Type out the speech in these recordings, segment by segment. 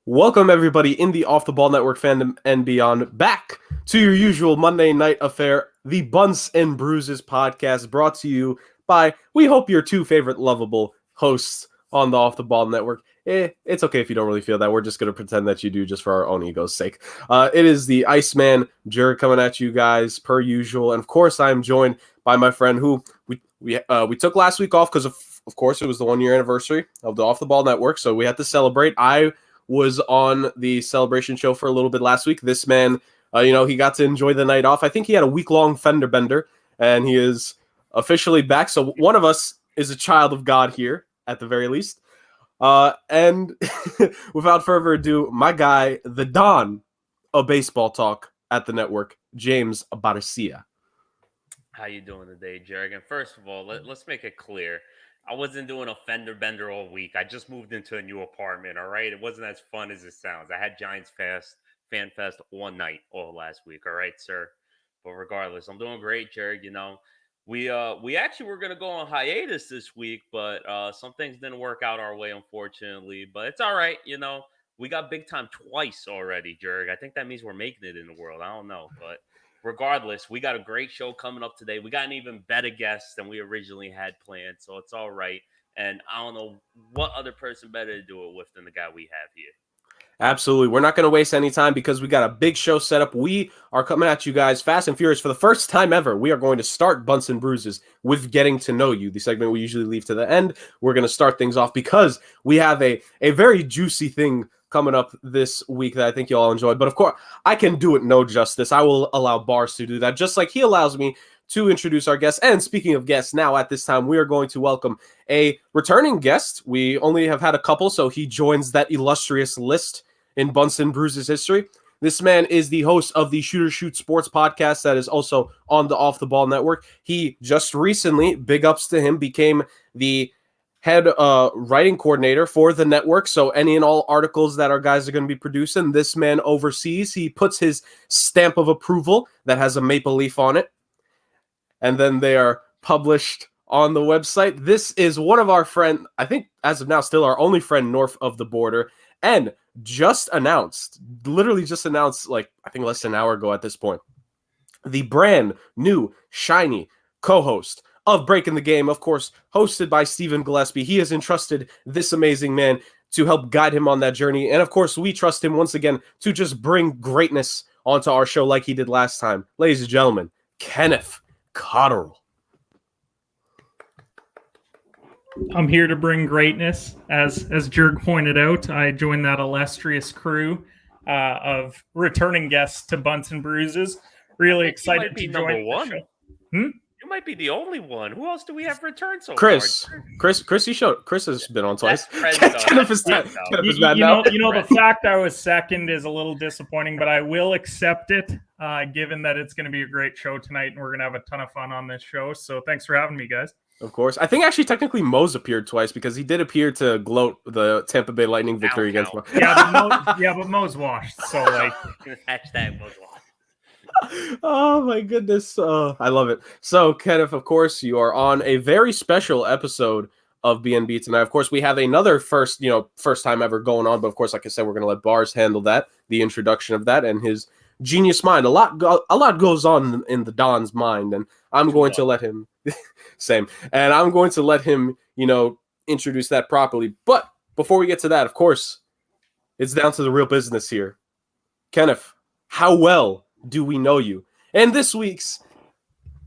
Welcome, everybody, in the Off the Ball Network fandom and beyond, back to your usual Monday night affair, the Bunts and Bruises podcast, brought to you by, we hope, your two favorite lovable hosts on the Off the Ball Network. It's okay if you don't really feel that. We're just going to pretend that you do just for our own ego's sake. It is the Iceman, Jurg, coming at you guys, per usual. And, of course, I'm joined by my friend who we took last week off because, of course, it was the one-year anniversary of the Off the Ball Network, so we had to celebrate. I was on the celebration show for a little bit last week. This man, he got to enjoy the night off. I think he had a week-long fender bender, and he is officially back. So one of us is a child of God here, at the very least. And without further ado, my guy, the Don of baseball talk at the network, James Barcia. How you doing today, Jurg? And first of all, let's make it clear. I wasn't doing a fender bender all week. I just moved into a new apartment, all right? It wasn't as fun as it sounds. I had Giants Fan Fest one night all last week, all right, sir? But regardless, I'm doing great, Jurg. We actually were going to go on hiatus this week, but some things didn't work out our way, unfortunately. But it's all right, We got big time twice already, Jurg. I think that means we're making it in the world. I don't know, but regardless, we got a great show coming up today. We got an even better guest than we originally had planned, so it's all right. And I don't know what other person better to do it with than the guy we have here. Absolutely. We're not going to waste any time because we got a big show set up. We are coming at you guys fast and furious for the first time ever. We are going to start Bunts and Bruises with Getting to Know You, the segment we usually leave to the end. We're going to start things off because we have a very juicy thing coming up this week that I think you all enjoyed. But of course, I can do it no justice. I will allow Bars to do that, just like he allows me to introduce our guests. And speaking of guests, now at this time, we are going to welcome a returning guest. We only have had a couple, so he joins that illustrious list in Bunts and Bruises history. This man is the host of the Shooter Shoot Sports podcast that is also on the Off the Ball Network. He just recently, big ups to him, became the head writing coordinator for the network. So any and all articles that our guys are going to be producing, this man oversees. He puts his stamp of approval that has a maple leaf on it, and then they are published on the website. This is one of our friends, I think as of now, still our only friend north of the border, and literally just announced, like, I think less than an hour ago at this point, the brand new, shiny co-host of Breaking the Game, of course, hosted by Stephen Gillespie. He has entrusted this amazing man to help guide him on that journey. And of course, we trust him once again to just bring greatness onto our show like he did last time. Ladies and gentlemen, Kenneth Cotterill. I'm here to bring greatness. As Jurg pointed out, I joined that illustrious crew of returning guests to Bunts and Bruises. Really excited to join number one. The show. You might be the only one. Who else do we have returned so Chris. far? Chris has been on twice. You know, the fact I was second is a little disappointing, but I will accept it, given that it's going to be a great show tonight, and we're going to have a ton of fun on this show. So thanks for having me, guys. Of course. I think actually technically Mo's appeared twice because he did appear to gloat the Tampa Bay Lightning victory against Mo. But Mo's washed. So like hashtag Mo's washed. Oh my goodness. I love it. So Kenneth, of course, you are on a very special episode of BNB tonight. Of course, we have another first time ever going on, but of course, like I said, we're going to let Bars handle that, the introduction of that, and his genius mind. A lot goes on in the Don's mind, and I'm going to let him same. And I'm going to let him, introduce that properly. But before we get to that, of course, it's down to the real business here. Kenneth, how well do we know you? And this week's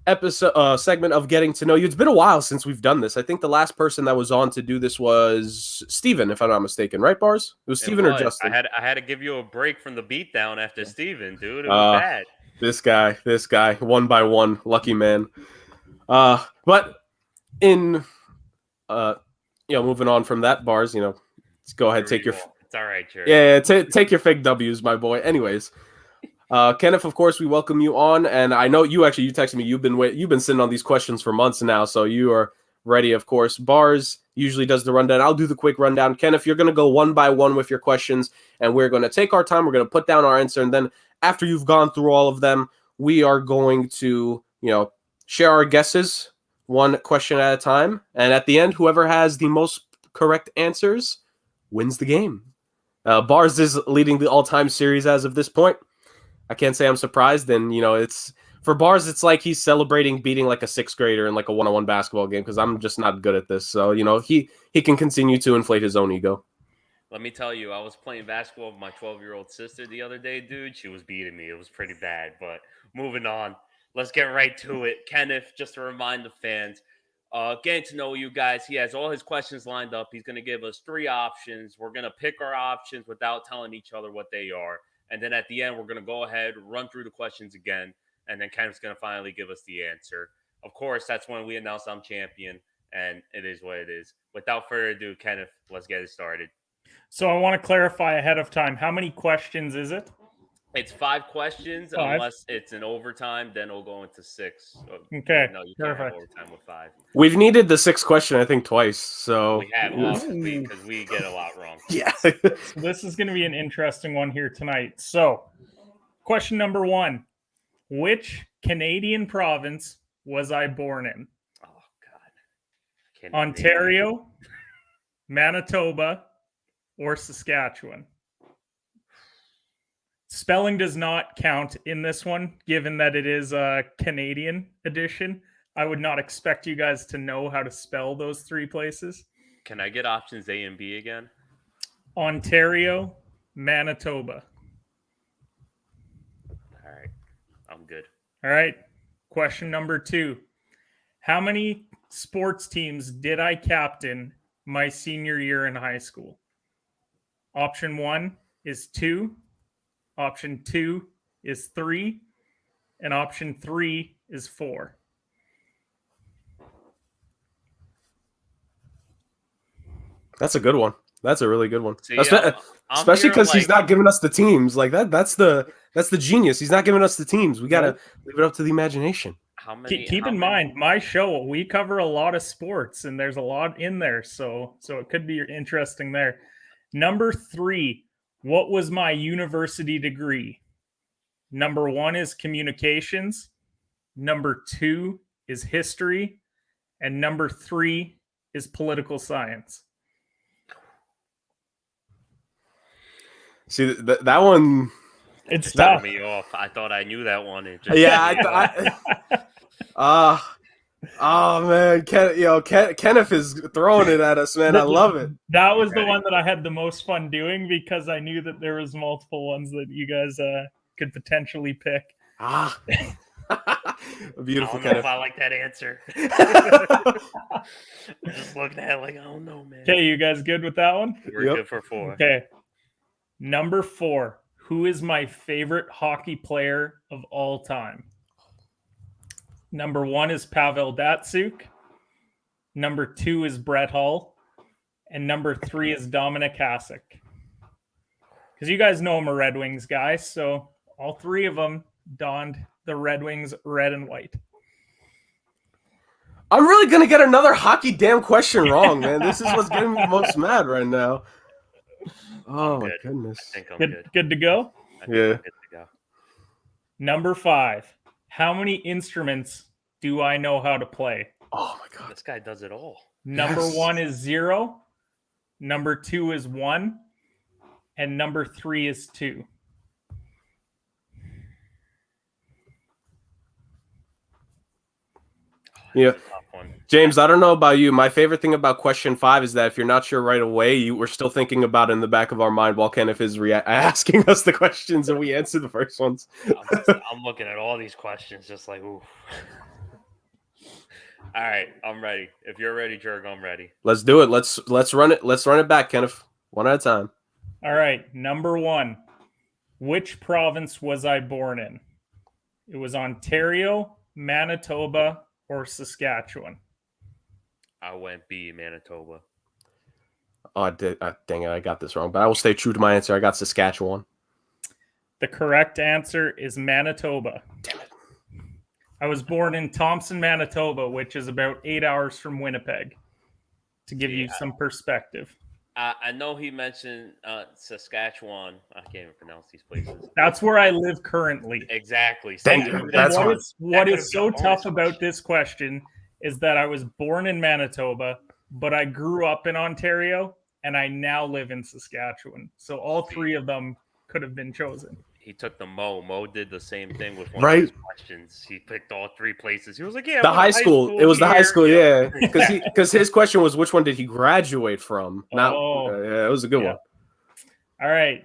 episode segment of Getting to Know You. It's been a while since we've done this. I think the last person that was on to do this was Steven, if I'm not mistaken, right, Bars? It was Steven or Justin. I had to give you a break from the beatdown after Steven, dude. It was bad. This guy, one by one, lucky man. But in moving on from that, Bars, let's go ahead, take your it's all right, Jurg. Yeah, take your fake W's, my boy. Anyways, Kenneth, of course, we welcome you on, and I know you texted me. You've been sitting on these questions for months now, so you are ready. Of course, Bars usually does the rundown. I'll do the quick rundown. Kenneth, you're going to go one by one with your questions, and we're going to take our time. We're going to put down our answer, and then after you've gone through all of them, we are going to share our guesses one question at a time, and at the end, whoever has the most correct answers wins the game. Bars is leading the all-time series as of this point. I can't say I'm surprised. And, it's for Bars, it's like he's celebrating beating like a sixth grader in like a one-on-one basketball game because I'm just not good at this. So, he can continue to inflate his own ego. Let me tell you, I was playing basketball with my 12-year-old sister the other day, dude. She was beating me. It was pretty bad. But moving on, let's get right to it. Kenneth, just to remind the fans, getting to know you guys. He has all his questions lined up. He's going to give us 3 options. We're going to pick our options without telling each other what they are. And then at the end, we're going to go ahead, run through the questions again. And then Kenneth's going to finally give us the answer. Of course, that's when we announce I'm champion. And it is what it is. Without further ado, Kenneth, let's get it started. So I want to clarify ahead of time. How many questions is it? It's 5 questions. 5. Unless it's an overtime, then it'll go into 6. Okay, No, you can't have perfect. overtime with 5. We've needed the 6th question, I think, twice. So We have, obviously, because we get a lot wrong. yeah. So this is going to be an interesting one here tonight. So, question number 1. Which Canadian province was I born in? Oh, God. Can't Ontario, Manitoba, or Saskatchewan? Spelling does not count in this one, given that it is a Canadian edition. I would not expect you guys to know how to spell those 3 places. Can I get options A and B again? Ontario, Manitoba. All right. I'm good. All right. Question number 2. How many sports teams did I captain my senior year in high school? Option 1 is 2. Option 2 is 3. And option 3 is 4. That's a good one. That's a really good one. See, Especially because he's not giving us the teams. Like that's the genius. He's not giving us the teams. We gotta leave it up to the imagination. Keep in mind, my show, we cover a lot of sports, and there's a lot in there, so it could be interesting there. Number 3, what was my university degree? Number 1 is communications. Number 2 is history. And number 3 is political science. See, that one... It's Threw tough. me off. I thought I knew that one. It just oh man, Kenneth is throwing it at us, man. I love it. That was the one that I had the most fun doing because I knew that there was multiple ones that you guys could potentially pick. A beautiful I don't know Kenneth. if I like that answer. I'm just looking at it like, I don't know, man. Okay, you guys good with that one? We're good for 4. Okay. Number 4. Who is my favorite hockey player of all time? Number 1 is Pavel Datsyuk. Number 2 is Brett Hull. And number 3 is Dominic Hasek. Because you guys know I'm a Red Wings guy, so all 3 of them donned the Red Wings red and white. I'm really going to get another hockey damn question wrong, man. This is what's getting me the most mad right now. Oh, my goodness. I think I'm good. Good to go? I think I'm good to go. Number 5. How many instruments do I know how to play? Oh, my God. This guy does it all. Number 1 is 0. Number 2 is 1. And number 3 is 2. Yeah. James, I don't know about you. My favorite thing about question 5 is that if you're not sure right away, we're still thinking about it in the back of our mind while Kenneth is asking us the questions and we answer the first ones. I'm looking at all these questions just like, ooh. All right, I'm ready. If you're ready, Jurg, I'm ready. Let's do it. Let's run it. Let's run it back, Kenneth. One at a time. All right. Number 1. Which province was I born in? It was Ontario, Manitoba, or Saskatchewan. I went B, Manitoba. Oh, I did. Dang it, I got this wrong. But I will stay true to my answer. I got Saskatchewan. The correct answer is Manitoba. Damn it. I was born in Thompson, Manitoba, which is about 8 hours from Winnipeg, to give you some perspective. I know he mentioned Saskatchewan. I can't even pronounce these places. That's where I live currently. Exactly. What is so tough about this question is that I was born in Manitoba, but I grew up in Ontario, and I now live in Saskatchewan. So all three of them could have been chosen. He took the Mo. Mo did the same thing with one Right. of his questions. He picked all three places. He was like, "Yeah, The I went to high school. It was the high here." school, Yeah. yeah. Because his question was, which one did he graduate from? Not, Oh. yeah, it was a good one. All right.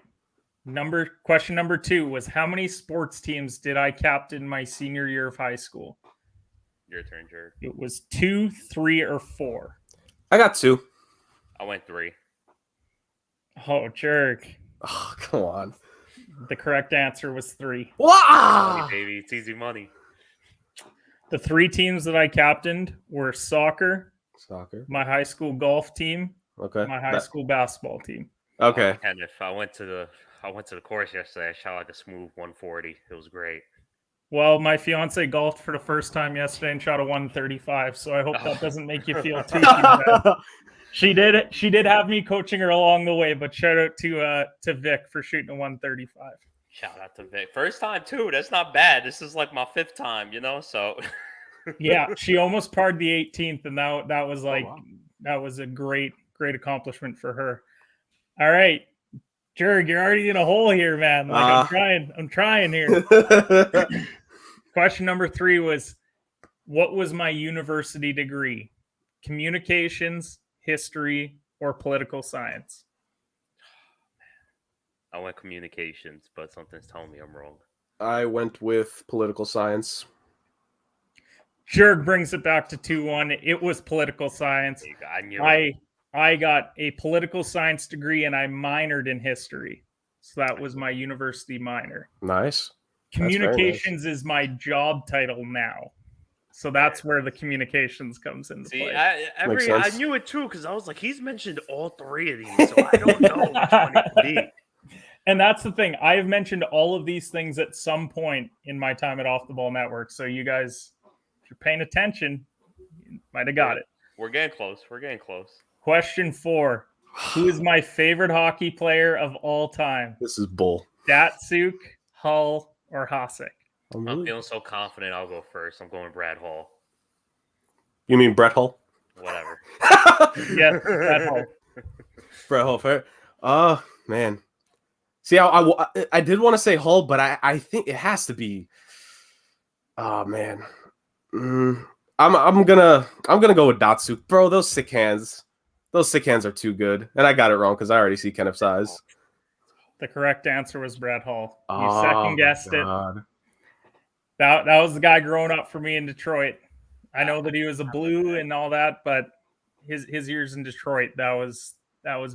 Question number 2 was, how many sports teams did I captain my senior year of high school? Your turn, Jurg. It was 2, 3, or 4. I got 2. I went 3. Oh, Jurg. Oh, come on. The correct answer was 3. Wow. Money, baby. It's easy money. The 3 teams that I captained were soccer, Soccer. my high school golf team, Okay. my high school basketball team. Okay. And if I went to the course yesterday, I shot like a smooth 140. It was great. Well, my fiance golfed for the first time yesterday and shot a 135, so I hope that doesn't make you feel too bad. She did have me coaching her along the way, but shout out to Vic for shooting a 135. Shout out to Vic. First time too. That's not bad. This is like my 5th time, so Yeah, she almost parred the 18th, and that was like wow. that was a great accomplishment for her. All right, Jurg, you're already in a hole here, man. Like I'm trying here. Question number 3 was, what was my university degree? Communications, history, or political science? I went communications, but something's telling me I'm wrong. I went with political science. Jurg brings it back to 2-1. It was political science. I knew it. I got a political science degree and I minored in history. So that was my university minor. Nice. Communications is my job title now. So that's where the communications comes into play. I knew it too, because I was like, he's mentioned all 3 of these, so I don't know which one it could be. And that's the thing. I have mentioned all of these things at some point in my time at Off the Ball Network. So you guys, if you're paying attention, you might have got it. We're getting close. Question 4. Who is my favorite hockey player of all time? This is bull. Datsuk, Hull, or Hasek? I'm feeling so confident. I'll go first. I'm going Brad Hall. You mean Brett Hull? Whatever. Yes, Brad Hull. Brett Hull. Fair. Man. See, I did want to say Hull, but I think it has to be. Oh man. I'm gonna go with Datsuk, bro. Those sick hands are too good, and I got it wrong because I already see Kenneth's eyes. The correct answer was Brad Hall. You second guessed it. God. That was the guy growing up for me in Detroit. I know that he was a Blue and all that, but his years in Detroit, that was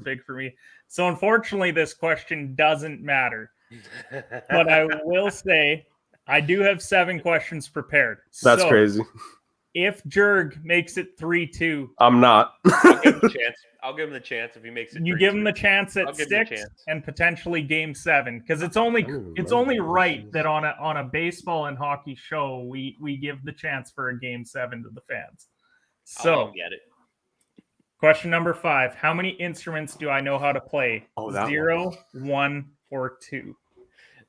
big for me. So unfortunately, this question doesn't matter. But I will say I do have 7 questions prepared. That's crazy. If Jurg makes it 3-2, I'm not. I'll give him a chance. I'll give him the chance if he makes it. You 3-2. give him the chance at 6 and potentially game 7, because it's only right that on a baseball and hockey show we give the chance for a game 7 to the fans. So get it. Question number 5: how many instruments do I know how to play? 0, 1, or 2?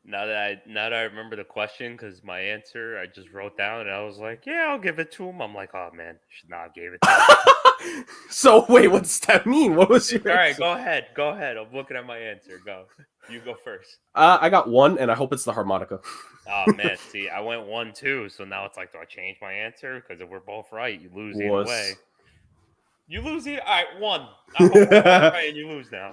Now that I remember the question, because my answer I just wrote down and I was like, yeah, I'll give it to him. I'm like, oh man, should not have gave it to him. So wait, what's that mean? What was your All right, answer? go ahead. I'm looking at my answer. Go. You go first. I got 1, and I hope it's the harmonica. Oh man, see, I went 1 too, so now it's like, do I change my answer? Because if we're both right, you lose either way. You lose either. All right, 1. I hope we're both right and you lose now.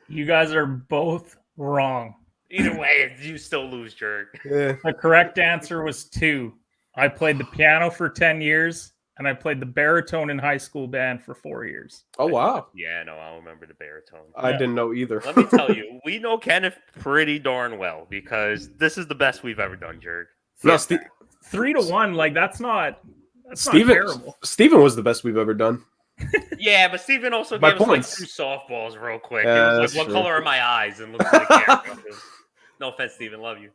You guys are both wrong. Either way, you still lose, Jurg. Yeah. The correct answer was 2. I played the piano for 10 years, and I played the baritone in high school band for 4 years. Oh wow. Yeah, no, I remember the baritone. I didn't know either. Let me tell you, we know Kenneth pretty darn well because this is the best we've ever done, Jurg. No, 3-1, like that's not terrible. Steven was the best we've ever done. Yeah, but Steven also By gave us like points. 2 softballs real quick. Yeah, It was that's like, what true. color are my eyes? And looked at the camera. No offense, Steven, love you.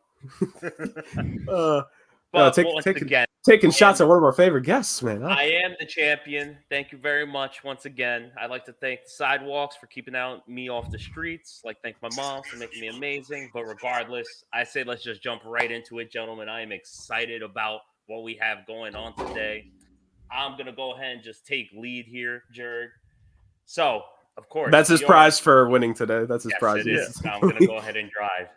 But once again, taking shots at one of our favorite guests, man. I am the champion. Thank you very much once again. I'd like to thank the Sidewalks for keeping me off the streets. I'd like to thank my mom for making me amazing. But regardless, I say let's just jump right into it, gentlemen. I am excited about what we have going on today. I'm going to go ahead and just take lead here, Jurg. So Of course. That's his prize for winning today. That's his Yes, prize. it is. I'm going to go ahead and drive.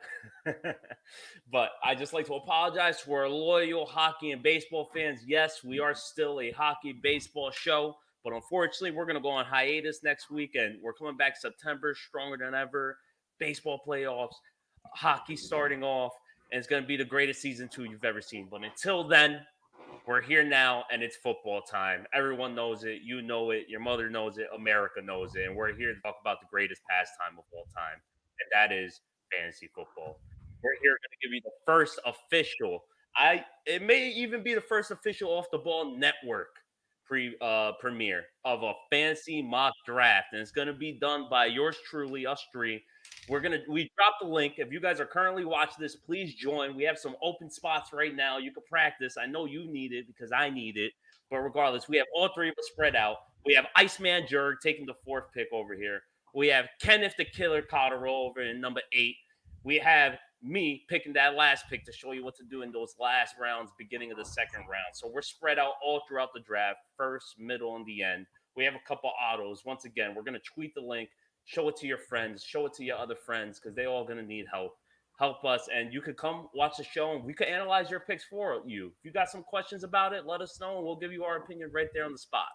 But I just like to apologize to our loyal hockey and baseball fans. Yes, we are still a hockey baseball show, but unfortunately, we're going to go on hiatus next week, and we're coming back September stronger than ever. Baseball playoffs, hockey starting off, and it's going to be the greatest season 2 you've ever seen. But until then, we're here now, and it's football time. Everyone knows it. You know it. Your mother knows it. America knows it. And we're here to talk about the greatest pastime of all time, and that is fantasy football. We're here going to give you the first official. It may even be the first official Off the Ball Network premiere of a fantasy mock draft, and it's going to be done by yours truly, us three. We dropped the link. If you guys are currently watching this, please join. We have some open spots right now. You can practice. I know you need it because I need it. But regardless, we have all three of us spread out. We have Iceman Jurg taking the 4th pick over here. We have Kenneth the Killer Cotterill over in number 8. We have me picking that last pick to show you what to do in those last rounds, beginning of the 2nd round. So we're spread out all throughout the draft, first, middle, and the end. We have a couple autos. Once again, we're going to tweet the link. Show it to your friends. Show it to your other friends because they're all going to need help. Help us, and you could come watch the show, and we could analyze your picks for you. If you got some questions about it, let us know, and we'll give you our opinion right there on the spot.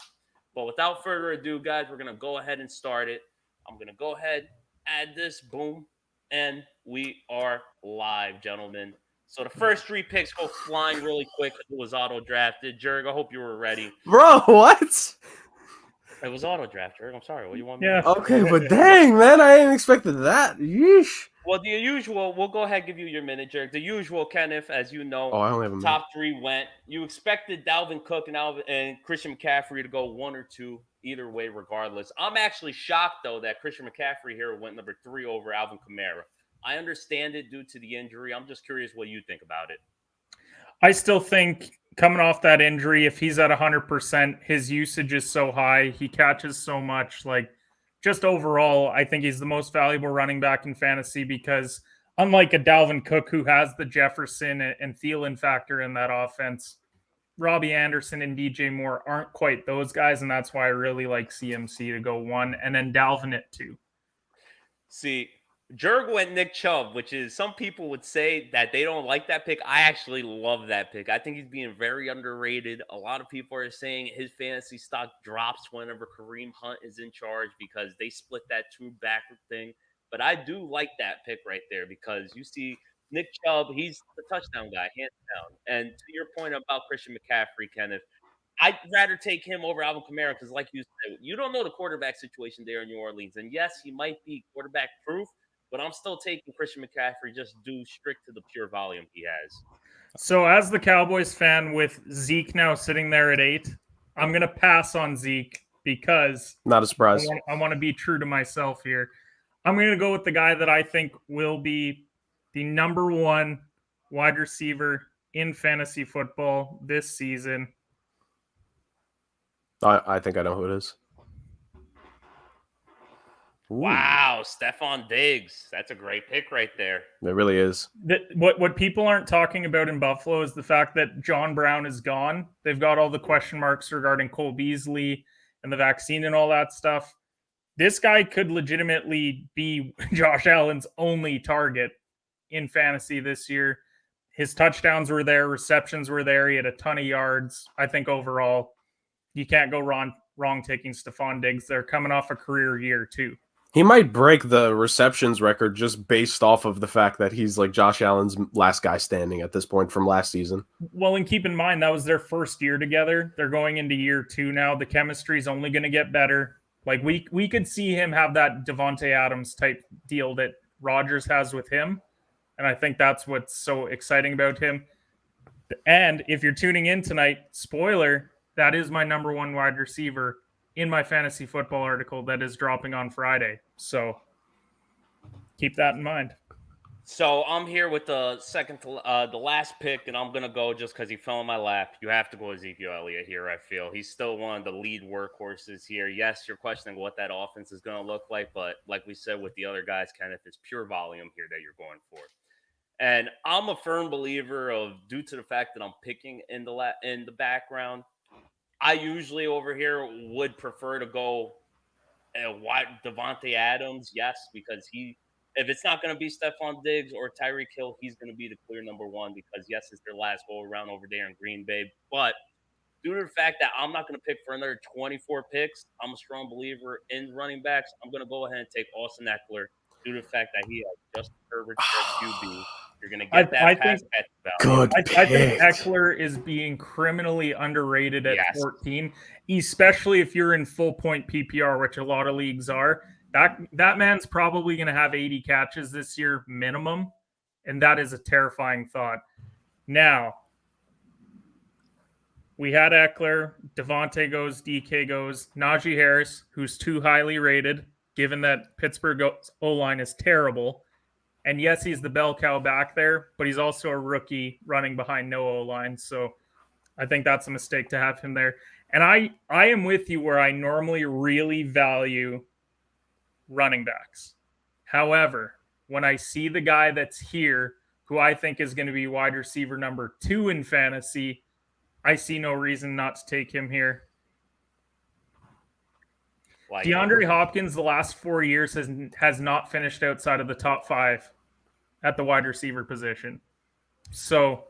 But without further ado, guys, we're going to go ahead and start it. I'm going to go ahead, add this, boom, and we are live, gentlemen. So the first 3 picks go flying really quick. It was auto-drafted. Jurg, I hope you were ready. Bro, what? It was auto-draft, Jurg. I'm sorry. What do you want me Yeah. to do? Okay, but dang, man, I ain't expected that. Yeesh. Well, the usual, we'll go ahead and give you your minute, Jurg. The usual, Kenneth, as you know, Oh, I only have a minute. top 3 went. You expected Dalvin Cook and Christian McCaffrey to go 1 or 2, either way, regardless. I'm actually shocked, though, that Christian McCaffrey here went number 3 over Alvin Kamara. I understand it due to the injury. I'm just curious what you think about it. I still think coming off that injury, if he's at 100%, his usage is so high. He catches so much. Like, just overall, I think he's the most valuable running back in fantasy because unlike a Dalvin Cook who has the Jefferson and Thielen factor in that offense, Robbie Anderson and DJ Moore aren't quite those guys, and that's why I really like CMC to go 1 and then Dalvin at 2. See, Jurg went Nick Chubb, which is some people would say that they don't like that pick. I actually love that pick. I think he's being very underrated. A lot of people are saying his fantasy stock drops whenever Kareem Hunt is in charge because they split that 2 backward thing. But I do like that pick right there because you see Nick Chubb, he's the touchdown guy, hands down. And to your point about Christian McCaffrey, Kenneth, I'd rather take him over Alvin Kamara because, like you said, you don't know the quarterback situation there in New Orleans. And yes, he might be quarterback proof, but I'm still taking Christian McCaffrey just due strict to the pure volume he has. So as the Cowboys fan with Zeke now sitting there at 8, I'm going to pass on Zeke because Not a surprise. I want to be true to myself here. I'm going to go with the guy that I think will be the number 1 wide receiver in fantasy football this season. I think I know who it is. Ooh. Wow, Stephon Diggs. That's a great pick right there. It really is. What people aren't talking about in Buffalo is the fact that John Brown is gone. They've got all the question marks regarding Cole Beasley and the vaccine and all that stuff. This guy could legitimately be Josh Allen's only target in fantasy this year. His touchdowns were there, receptions were there. He had a ton of yards. I think overall, you can't go wrong taking Stephon Diggs. They're coming off a career year too. He might break the receptions record just based off of the fact that he's like Josh Allen's last guy standing at this point from last season. Well, and keep in mind, that was their first year together. They're going into year 2 now. The chemistry is only going to get better. Like we could see him have that Devontae Adams type deal that Rodgers has with him. And I think that's what's so exciting about him. And if you're tuning in tonight, spoiler, that is my number 1 wide receiver in my fantasy football article that is dropping on Friday. So keep that in mind. So I'm here with the the last pick, and I'm going to go just because he fell in my lap. You have to go Ezekiel Elliott here, I feel. He's still one of the lead workhorses here. Yes, you're questioning what that offense is going to look like, but like we said with the other guys, Kenneth, it's pure volume here that you're going for. And I'm a firm believer of, due to the fact that I'm picking in the background, I usually over here would prefer to go Why Devontae Adams? Yes, because if it's not going to be Stephon Diggs or Tyreek Hill, he's going to be the clear number one because, yes, it's their last go around over there in Green Bay. But due to the fact that I'm not going to pick for another 24 picks, I'm a strong believer in running backs. I'm going to go ahead and take Austin Eckler due to the fact that he has Justin Herbert for QB. You're going to get that pass catch value. Good I think pick. Eckler is being criminally underrated at Yes. 14, especially if you're in full point PPR, which a lot of leagues are. That man's probably going to have 80 catches this year minimum, and that is a terrifying thought. Now, we had Eckler, Devontae goes, DK goes, Najee Harris, who's too highly rated, given that Pittsburgh O-line is terrible. And yes, he's the bell cow back there, but he's also a rookie running behind no O-line. So I think that's a mistake to have him there. And I am with you where I normally really value running backs. However, when I see the guy that's here, who I think is going to be wide receiver number 2 in fantasy, I see no reason not to take him here. DeAndre Hopkins, the last 4 years, has not finished outside of the top 5 at the wide receiver position. So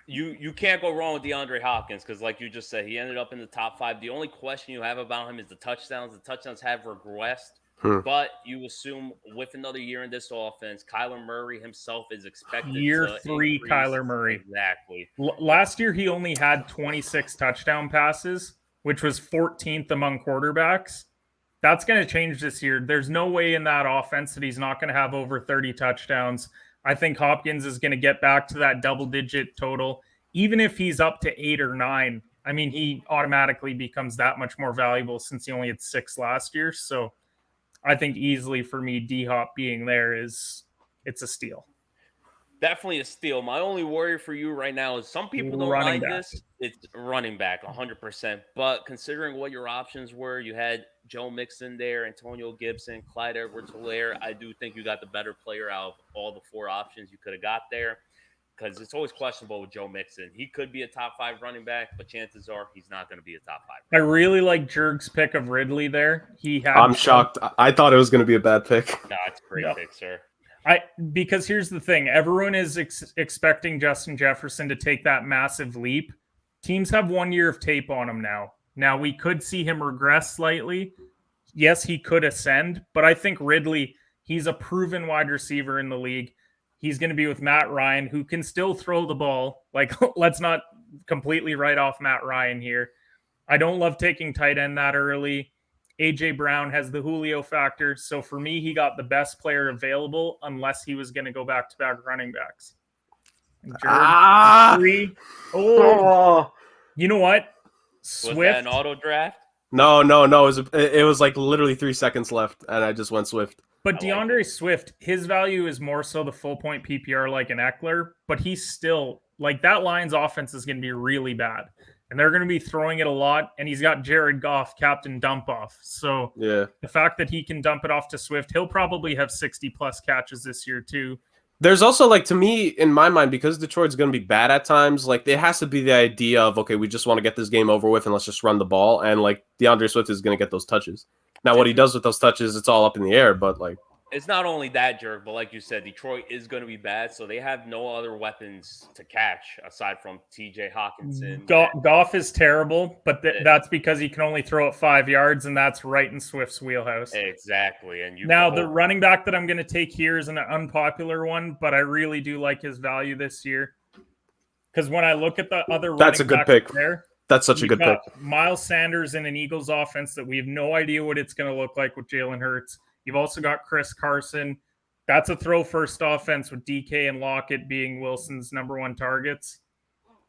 you can't go wrong with DeAndre Hopkins because, like you just said, he ended up in the top 5. The only question you have about him is the touchdowns. The touchdowns have regressed. But you assume with another year in this offense, Kyler Murray himself is expected year to 3 increase. Kyler Murray. Exactly. Last year, he only had 26 touchdown passes, which was 14th among quarterbacks. That's going to change this year. There's no way in that offense that he's not going to have over 30 touchdowns. I think Hopkins is going to get back to that double-digit total. Even if he's up to 8 or 9, I mean, he automatically becomes that much more valuable since he only had 6 last year. So I think easily for me, D-Hop being there it's a steal. Definitely a steal. My only worry for you right now is some people don't like this. It's running back 100%. But considering what your options were, you had Joe Mixon there, Antonio Gibson, Clyde Edwards-Helaire. I do think you got the better player out of all the 4 options you could have got there. Because it's always questionable with Joe Mixon. He could be a top 5 running back, but chances are he's not going to be a top 5. I really like Jurg's pick of Ridley there. I'm shocked. I thought it was going to be a bad pick. No, it's a great pick, sir. Because here's the thing. Everyone is expecting Justin Jefferson to take that massive leap. Teams have 1 year of tape on him now. Now, we could see him regress slightly. Yes, he could ascend, but I think Ridley, he's a proven wide receiver in the league. He's going to be with Matt Ryan, who can still throw the ball. Like, let's not completely write off Matt Ryan here. I don't love taking tight end that early. A.J. Brown has the Julio factor. So for me, he got the best player available unless he was going to go back-to-back running backs. Jurg, 3. Oh, you know what? Swift. Was that an auto draft? No. It was like literally 3 seconds left, and I just went Swift. But DeAndre Swift, his value is more so the full point PPR like an Eckler, but he's still like that Lions offense is going to be really bad. And they're going to be throwing it a lot. And he's got Jared Goff, captain dump off. So the fact that he can dump it off to Swift, he'll probably have 60 plus catches this year too. There's also, like, to me, in my mind, because Detroit's going to be bad at times, like, there has to be the idea of, okay, we just want to get this game over with and let's just run the ball. And, like, DeAndre Swift is going to get those touches. Now, what he does with those touches, it's all up in the air, but, like. It's not only that, Jurg, but like you said, Detroit is going to be bad, so they have no other weapons to catch aside from T.J. Hawkinson. Goff is terrible, but that's because he can only throw it 5 yards, and that's right in Swift's wheelhouse. Exactly. And the running back that I'm going to take here is an unpopular one, but I really do like his value this year. Because when I look at the other that's a good pick. That's such a good pick. Miles Sanders in an Eagles offense that we have no idea what it's going to look like with Jalen Hurts. You've also got Chris Carson. That's a throw-first offense with DK and Lockett being Wilson's number 1 targets.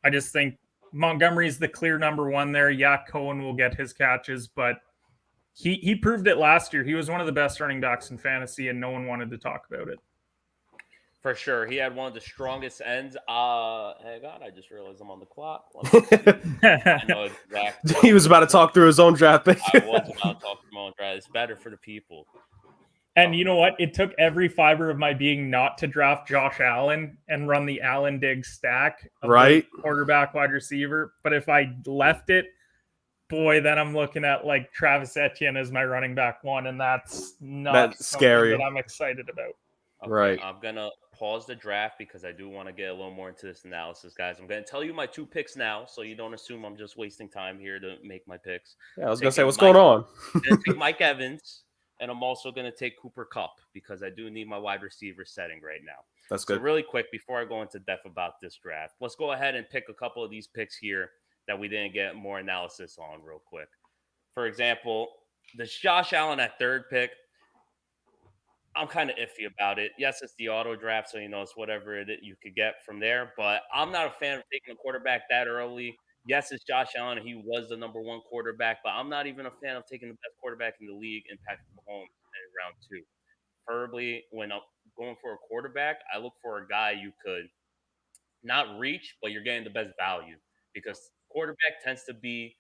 I just think Montgomery's the clear number 1 there. Yeah, Cohen will get his catches, but he proved it last year. He was one of the best running backs in fantasy, and no one wanted to talk about it. For sure. He had one of the strongest ends. Hang on, I just realized I'm on the clock. I know exactly. He was about to talk through his own draft pick. I was about to talk through my own draft. It's better for the people. And you know what? It took every fiber of my being not to draft Josh Allen and run the Allen Diggs stack of right quarterback wide receiver. But if I left it, boy, then I'm looking at like Travis Etienne as my running back one, and that's not That's something scary. that I'm excited about. Okay, Right. I'm gonna pause the draft because I do want to get a little more into this analysis, guys. I'm gonna tell you my 2 picks now, so you don't assume I'm just wasting time here to make my picks. Yeah, I was gonna say, Taking what's going on? gonna take Mike Evans, and I'm also gonna take Cooper Kupp because I do need my wide receiver setting right now. That's So good. really quick, before I go into depth about this draft, let's go ahead and pick a couple of these picks here that we didn't get more analysis on real quick. For example, the Josh Allen at 3rd pick. I'm kind of iffy about it. Yes, it's the auto draft, so it's whatever you could get from there. But I'm not a fan of taking a quarterback that early. Yes, it's Josh Allen. He was the number 1 quarterback, but I'm not even a fan of taking the best quarterback in the league in Patrick Mahomes in round 2. Preferably, when I'm going for a quarterback, I look for a guy you could not reach, but you're getting the best value because quarterback tends to be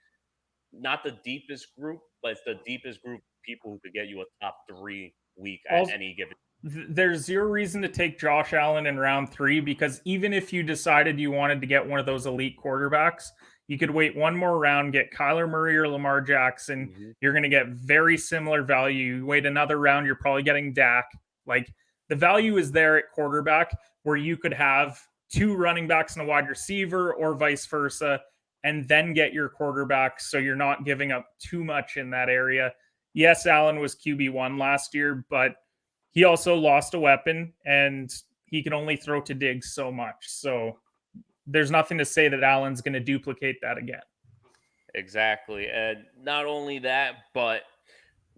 not the deepest group, but it's the deepest group of people who could get you a top 3 week at Also, any given. there's zero reason to take Josh Allen in round 3 because even if you decided you wanted to get one of those elite quarterbacks, you could wait one more round, get Kyler Murray or Lamar Jackson. Mhm. You're going to get very similar value. You wait another round, you're probably getting Dak. Like the value is there at quarterback where you could have 2 running backs and a wide receiver or vice versa, and then get your quarterback so you're not giving up too much in that area. Yes, Allen was QB1 last year, but he also lost a weapon and he can only throw to Diggs so much. So there's nothing to say that Allen's going to duplicate that again. Exactly. And not only that, but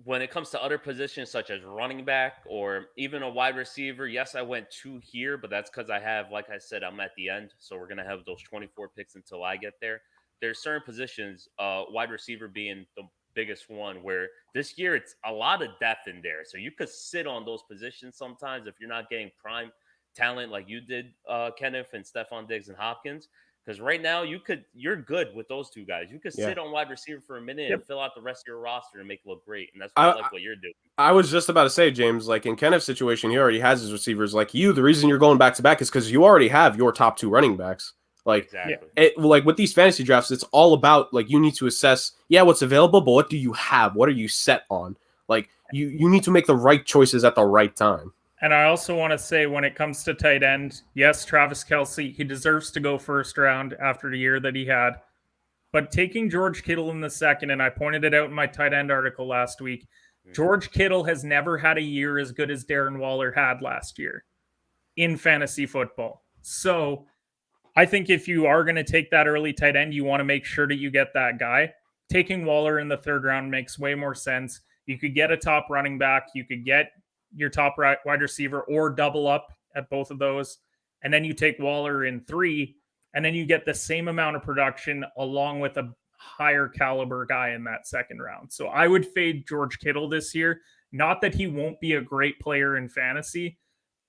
when it comes to other positions such as running back or even a wide receiver, yes, I went 2 here, but that's because I have, like I said, I'm at the end. So we're going to have those 24 picks until I get there. There's certain positions, wide receiver being the biggest one, where this year it's a lot of depth in there. So you could sit on those positions sometimes if you're not getting prime talent like you did, Kenneth and Stephon Diggs and Hopkins. Because right now you're good with those 2 guys. You could Yeah. sit on wide receiver for a minute Yep. and fill out the rest of your roster and make it look great. And that's I- like what you're doing. I was just about to say, James, like in Kenneth's situation, he already has his receivers. Like you, the reason you're going back to back is because you already have your top 2 running backs. Like, Exactly. like with these fantasy drafts, it's all about like you need to assess, what's available, but what do you have? What are you set on? Like you need to make the right choices at the right time. And I also want to say when it comes to tight end, yes, Travis Kelce, he deserves to go 1st round after the year that he had. But taking George Kittle in the 2nd, and I pointed it out in my tight end article last week, George Kittle has never had a year as good as Darren Waller had last year in fantasy football. So I think if you are going to take that early tight end, you want to make sure that you get that guy. Taking Waller in the 3rd round makes way more sense. You could get a top running back. You could get your top wide receiver or double up at both of those. And then you take Waller in 3, and then you get the same amount of production along with a higher caliber guy in that 2nd round. So I would fade George Kittle this year. Not that he won't be a great player in fantasy,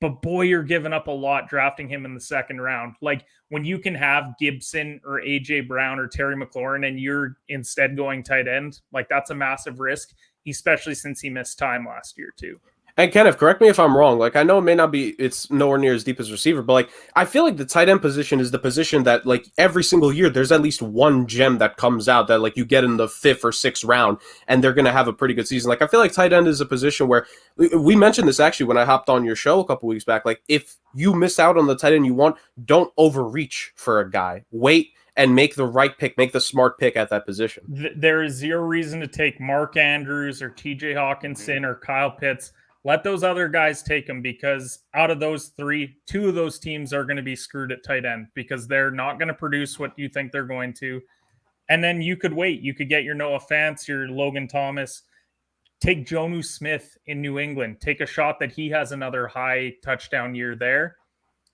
but boy, you're giving up a lot drafting him in the 2nd round. Like when you can have Gibson or AJ Brown or Terry McLaurin and you're instead going tight end, like that's a massive risk, especially since he missed time last year too. And Kenneth, correct me if I'm wrong. Like I know it may not be, it's nowhere near as deep as receiver, but like I feel like the tight end position is the position that like every single year there's at least one gem that comes out that like you get in the 5th or 6th round, and they're gonna have a pretty good season. Like I feel like tight end is a position where we mentioned this actually when I hopped on your show a couple weeks back. Like if you miss out on the tight end you want, don't overreach for a guy. Wait and make the right pick, make the smart pick at that position. There is zero reason to take Mark Andrews or TJ Hawkinson or Kyle Pitts. Let those other guys take them because out of those 3, 2 of those teams are going to be screwed at tight end because they're not going to produce what you think they're going to. And then you could wait. You could get your Noah Fant, your Logan Thomas. Take Jonnu Smith in New England. Take a shot that he has another high touchdown year there.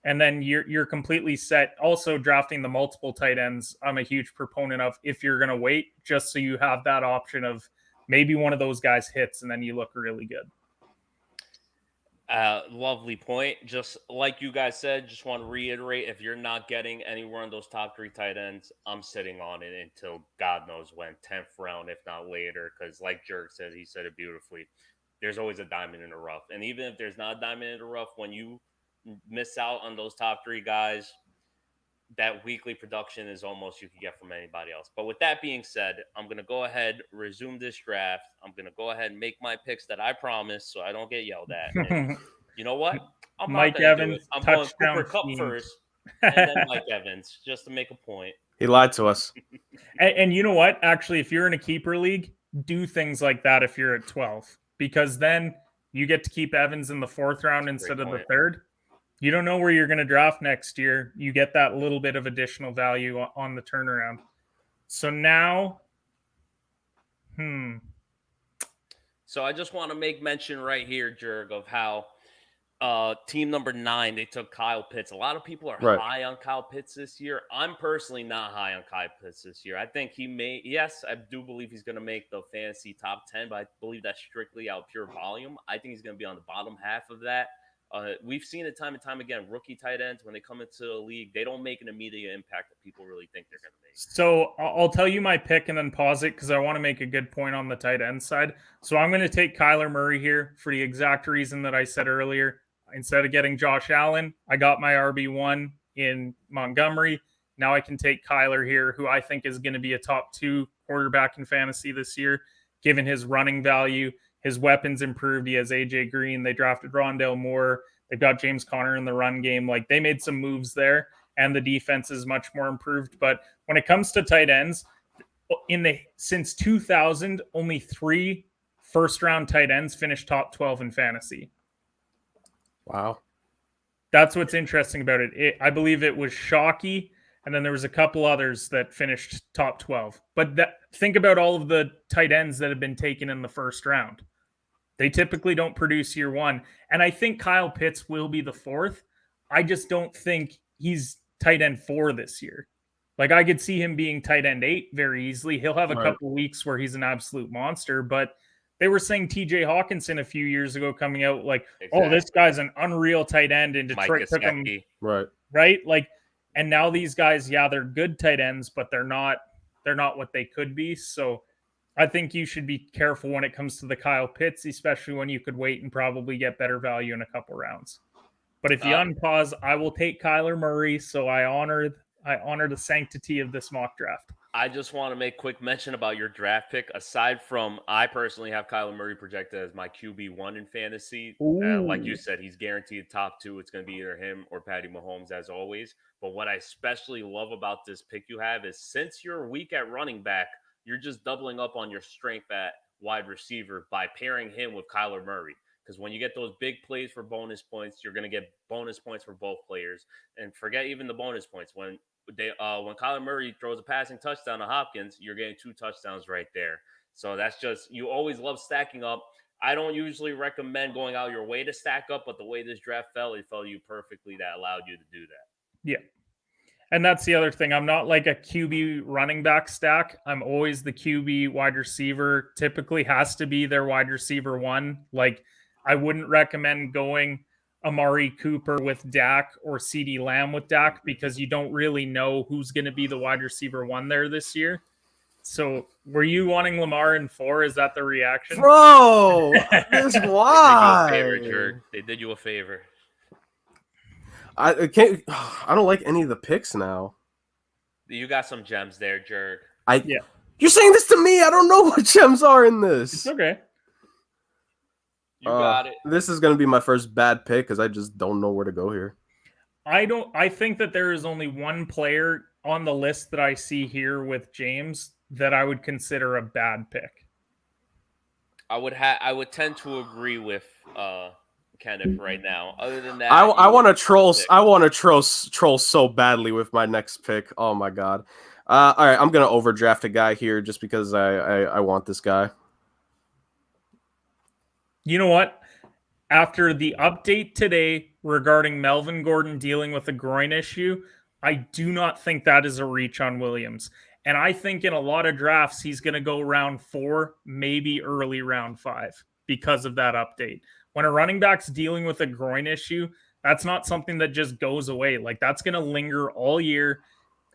And then you're completely set. Also, drafting the multiple tight ends, I'm a huge proponent of if you're going to wait, just so you have that option of maybe one of those guys hits and then you look really good. Lovely point. Just like you guys said, just want to reiterate, if you're not getting anywhere on those top 3 tight ends, I'm sitting on it until God knows when, 10th round, if not later, because like Jurg said, he said it beautifully, there's always a diamond in the rough. And even if there's not a diamond in the rough, when you miss out on those top 3 guys, that weekly production is almost you could get from anybody else. But with that being said, I'm going to go ahead, resume this draft. I'm going to go ahead and make my picks that I promised so I don't get yelled at. And you know what? I'm not Mike going to do it. Evans, I'm going touchdown Cooper Cup fiend. first and then Mike Evans just to make a point. He lied to us. And you know what? Actually, if you're in a keeper league, do things like that if you're at 12, because then you get to keep Evans in the 4th round instead of the 3rd. You don't know where you're going to draft next year. You get that little bit of additional value on the turnaround. So now, So I just want to make mention right here, Jurg, of how team number 9, they took Kyle Pitts. A lot of people are high on Kyle Pitts this year. I'm personally not high on Kyle Pitts this year. I think I do believe he's going to make the fantasy top 10, but I believe that's strictly out of pure volume. I think he's going to be on the bottom half of that. We've seen it time and time again. Rookie tight ends, when they come into the league, they don't make an immediate impact that people really think they're going to make. So I'll tell you my pick and then pause it because I want to make a good point on the tight end side. So I'm going to take Kyler Murray here for the exact reason that I said earlier. Instead of getting Josh Allen, I got my RB1 in Montgomery. Now I can take Kyler here, who I think is going to be a top 2 quarterback in fantasy this year, given his running value. His weapons improved. He has AJ Green. They drafted Rondale Moore. They've got James Conner in the run game. Like, they made some moves there, and the defense is much more improved. But when it comes to tight ends, since 2000, only 3 first-round tight ends finished top 12 in fantasy. Wow. That's what's interesting about it. I believe it was Shockey, and then there was a couple others that finished top 12. But think about all of the tight ends that have been taken in the first round. They typically don't produce year 1. And I think Kyle Pitts will be the 4th. I just don't think he's tight end 4 this year. Like, I could see him being tight end 8 very easily. He'll have a couple weeks where he's an absolute monster, but they were saying TJ Hawkinson a few years ago coming out like, oh, this guy's an unreal tight end in Detroit. Took him, right? Like, and now these guys, they're good tight ends, but they're not what they could be. So I think you should be careful when it comes to the Kyle Pitts, especially when you could wait and probably get better value in a couple rounds. But if you unpause, I will take Kyler Murray. So I honor the sanctity of this mock draft. I just want to make quick mention about your draft pick. Aside from, I personally have Kyler Murray projected as my QB1 in fantasy. Like you said, he's guaranteed top 2. It's going to be either him or Patty Mahomes, as always. But what I especially love about this pick you have is, since you're weak at running back, you're just doubling up on your strength at wide receiver by pairing him with Kyler Murray. Because when you get those big plays for bonus points, you're going to get bonus points for both players. And forget even the bonus points. When Kyler Murray throws a passing touchdown to Hopkins, you're getting 2 touchdowns right there. So that's just, you always love stacking up. I don't usually recommend going out your way to stack up, but the way this draft fell, it fell you perfectly that allowed you to do that. Yeah. And that's the other thing. I'm not like a QB running back stack. I'm always the QB wide receiver. Typically has to be their wide receiver 1. Like, I wouldn't recommend going Amari Cooper with Dak or CeeDee Lamb with Dak, because you don't really know who's going to be the wide receiver 1 there this year. So were you wanting Lamar in 4? Is that the reaction? Bro, this why? They did you a favor. I don't like any of the picks now. You got some gems there, Jurg. You're saying this to me? I don't know what gems are in this. It's okay. You got it. This is going to be my first bad pick because I just don't know where to go here. I think that there is only one player on the list that I see here with James that I would consider a bad pick. I would tend to agree with Kenneth right now. Other than that, I want to troll. I want to troll so badly with my next pick. Oh my god! All right, I'm gonna overdraft a guy here just because I want this guy. You know what? After the update today regarding Melvin Gordon dealing with a groin issue, I do not think that is a reach on Williams. And I think in a lot of drafts, he's going to go round 4, maybe early round 5 because of that update. When a running back's dealing with a groin issue, that's not something that just goes away. Like, that's going to linger all year.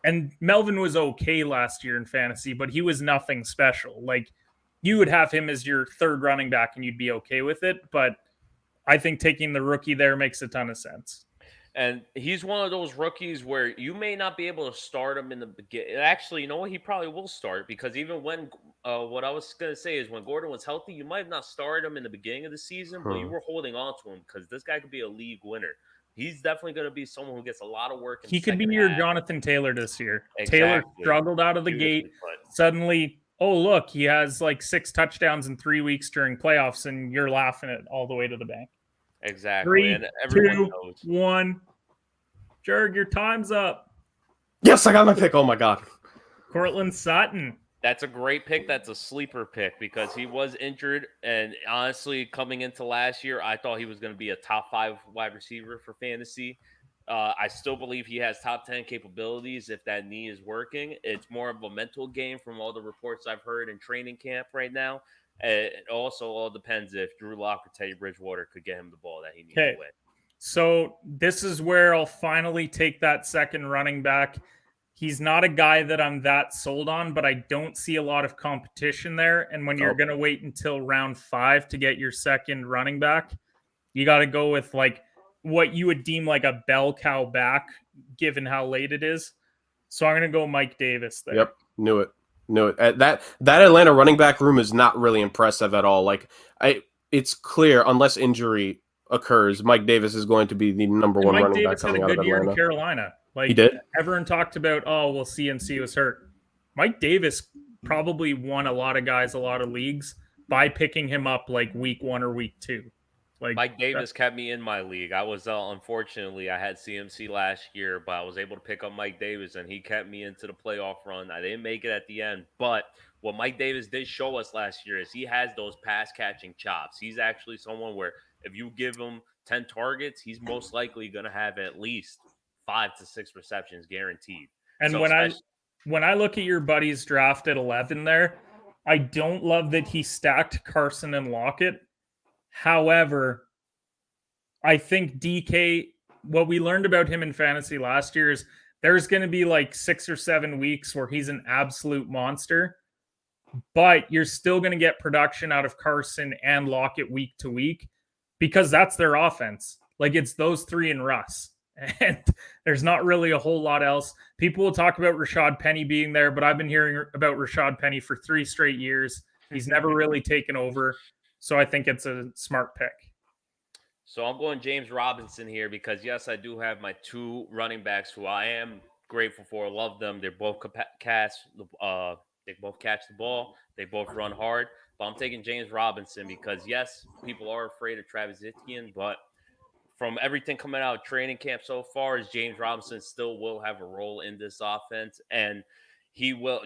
And Melvin was okay last year in fantasy, but he was nothing special. Like, you would have him as your 3rd running back and you'd be okay with it. But I think taking the rookie there makes a ton of sense. And he's one of those rookies where you may not be able to start him in the beginning. Actually, you know what? He probably will start because even when what I was gonna say is when Gordon was healthy, you might have not started him in the beginning of the season, but you were holding on to him because this guy could be a league winner. He's definitely going to be someone who gets a lot of work in He the could be second your half. Jonathan Taylor this year. Taylor Exactly. struggled out of the Beautifully gate. put. Suddenly, oh, look, he has like 6 touchdowns in 3 weeks during playoffs, and you're laughing it all the way to the bank. Exactly. 3, And everyone 2, knows. 1. Jurg, your time's up. Yes, I got my pick. Oh my god. Cortland Sutton. That's a great pick. That's a sleeper pick because he was injured. And honestly, coming into last year, I thought he was going to be a top 5 wide receiver for fantasy. I still believe he has top 10 capabilities if that knee is working. It's more of a mental game from all the reports I've heard in training camp right now. It also all depends if Drew Lock or Teddy Bridgewater could get him the ball that he needs to win. So this is where I'll finally take that second running back. He's not a guy that I'm that sold on, but I don't see a lot of competition there. And when you're going to wait until round 5 to get your second running back, you got to go with like what you would deem like a bell cow back, given how late it is. So I'm going to go Mike Davis there. Yep, knew it. That Atlanta running back room is not really impressive at all. Like it's clear unless injury occurs, Mike Davis is going to be the number one running back coming out of Atlanta. Mike Davis had a good year in Carolina. Like, he did. Everyone talked about, oh, well, CMC was hurt. Mike Davis probably won a lot of guys, a lot of leagues by picking him up like week 1 or week 2. Like Mike Davis kept me in my league. I was unfortunately I had CMC last year, but I was able to pick up Mike Davis, and he kept me into the playoff run. I didn't make it at the end, but what Mike Davis did show us last year is he has those pass catching chops. He's actually someone where if you give him 10 targets, he's most likely going to have at least 5 to 6 receptions guaranteed. And so when I look at your buddy's draft at 11 there, I don't love that he stacked Carson and Lockett. However, I think DK, what we learned about him in fantasy last year is there's going to be like 6 or 7 weeks where he's an absolute monster, but you're still going to get production out of Carson and Lockett week to week because that's their offense. Like it's those 3 and Russ. And there's not really a whole lot else. People will talk about Rashad Penny being there, but I've been hearing about Rashad Penny for 3 straight years. He's never really taken over. So I think it's a smart pick. So I'm going James Robinson here because, yes, I do have my 2 running backs who I am grateful for. Love them. They're both catch the ball. They both run hard. But I'm taking James Robinson because, yes, people are afraid of Travis Etienne, but from everything coming out of training camp so far is James Robinson still will have a role in this offense. And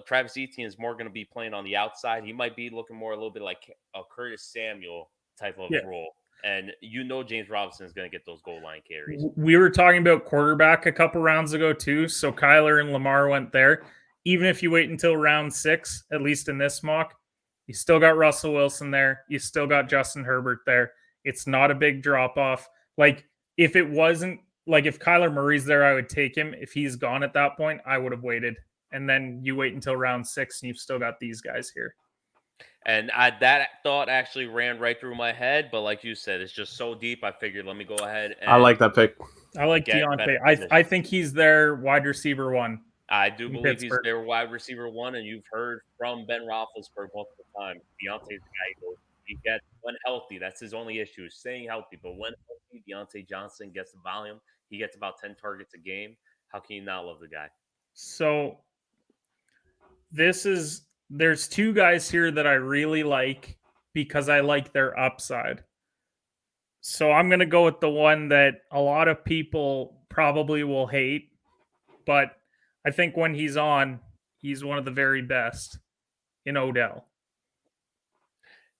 Travis Etienne is more going to be playing on the outside. He might be looking more a little bit like a Curtis Samuel type of role. And James Robinson is going to get those goal line carries. We were talking about quarterback a couple rounds ago too. So Kyler and Lamar went there. Even if you wait until round 6, at least in this mock, you still got Russell Wilson there. You still got Justin Herbert there. It's not a big drop off. Like if it wasn't like if Kyler Murray's there, I would take him. If he's gone at that point, I would have waited. And then you wait until round 6 and you've still got these guys here. And that thought actually ran right through my head. But like you said, it's just so deep. I figured, let me go ahead. And I like that pick. I like Deontay. I think he's their wide receiver 1. I do believe he's their wide receiver 1. And you've heard from Ben Roethlisberger multiple times. Deontay's the guy who he gets when healthy. That's his only issue, is staying healthy. But when healthy, Deontay Johnson gets the volume. He gets about 10 targets a game. How can you not love the guy? So there's 2 guys here that I really like because I like their upside. So I'm going to go with the one that a lot of people probably will hate, but I think when he's on, he's one of the very best in Odell.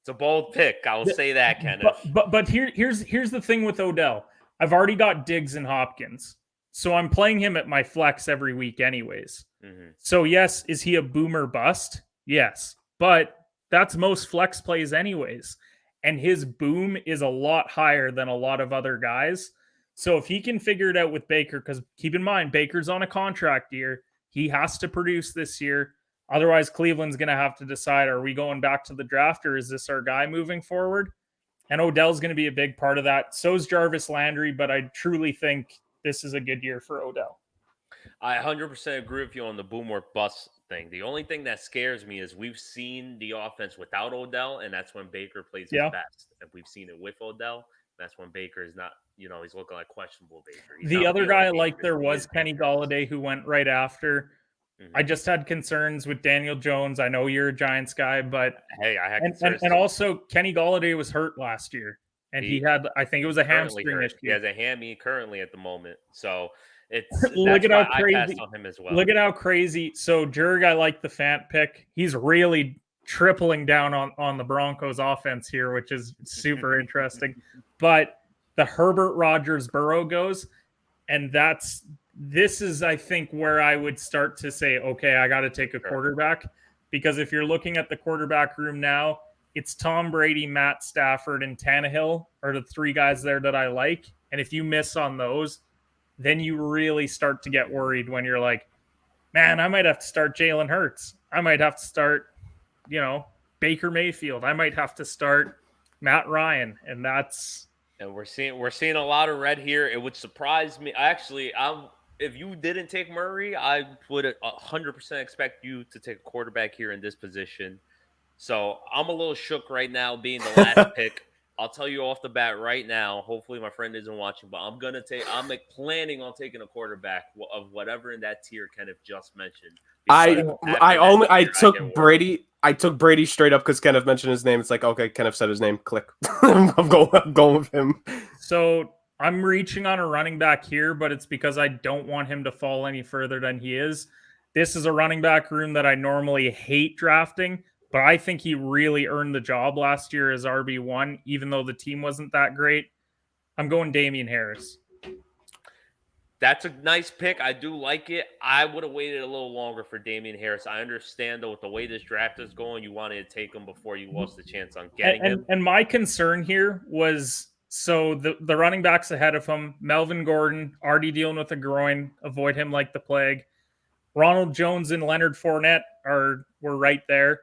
It's a bold pick. I will say that, Kenneth. But here's the thing with Odell. I've already got Diggs and Hopkins. So I'm playing him at my flex every week anyways. Mm-hmm. So yes, is he a boomer bust? Yes. But that's most flex plays anyways. And his boom is a lot higher than a lot of other guys. So if he can figure it out with Baker, because keep in mind, Baker's on a contract year. He has to produce this year. Otherwise, Cleveland's going to have to decide, are we going back to the draft or is this our guy moving forward? And Odell's going to be a big part of that. So is Jarvis Landry, but I truly think this is a good year for Odell. I 100% agree with you on the boom or bust thing. The only thing that scares me is we've seen the offense without Odell, and that's when Baker plays his best. And we've seen it with Odell. That's when Baker is not, he's looking like questionable Baker. The other guy I liked there was Kenny Golladay, who went right after. I just had concerns with Daniel Jones. I know you're a Giants guy, but hey, I had concerns. And also Kenny Golladay was hurt last year, and he had, I think it was a hamstring issue. He has a hammy currently at the moment, so it's look at how crazy. I passed on him as well. Look at how crazy. So Jurg, I like the Fant pick. He's really tripling down on the Broncos offense here, which is super interesting. But the Herbert, Rodgers, Burrow goes, and this is, I think, where I would start to say, okay, I got to take a quarterback, because if you're looking at the quarterback room now, it's Tom Brady, Matt Stafford, and Tannehill are the three guys there that I like. And if you miss on those, then you really start to get worried when you're like, man, I might have to start Jalen Hurts. I might have to start, Baker Mayfield. I might have to start Matt Ryan. And we're seeing a lot of red here. It would surprise me. If you didn't take Murray, I would 100% expect you to take a quarterback here in this position. So I'm a little shook right now being the last pick. I'll tell you off the bat right now. Hopefully my friend isn't watching, but I'm planning on taking a quarterback of whatever in that tier Kenneth just mentioned. I took Brady. I took Brady straight up because Kenneth mentioned his name. It's like, okay, Kenneth said his name. Click. I'm going with him. So I'm reaching on a running back here, but it's because I don't want him to fall any further than he is. This is a running back room that I normally hate drafting, but I think he really earned the job last year as RB1, even though the team wasn't that great. I'm going Damian Harris. That's a nice pick. I do like it. I would have waited a little longer for Damian Harris. I understand, though, with the way this draft is going, you wanted to take him before you lost the chance on getting him. And my concern here was, so the running backs ahead of him, Melvin Gordon, already dealing with a groin, avoid him like the plague. Ronald Jones and Leonard Fournette were right there.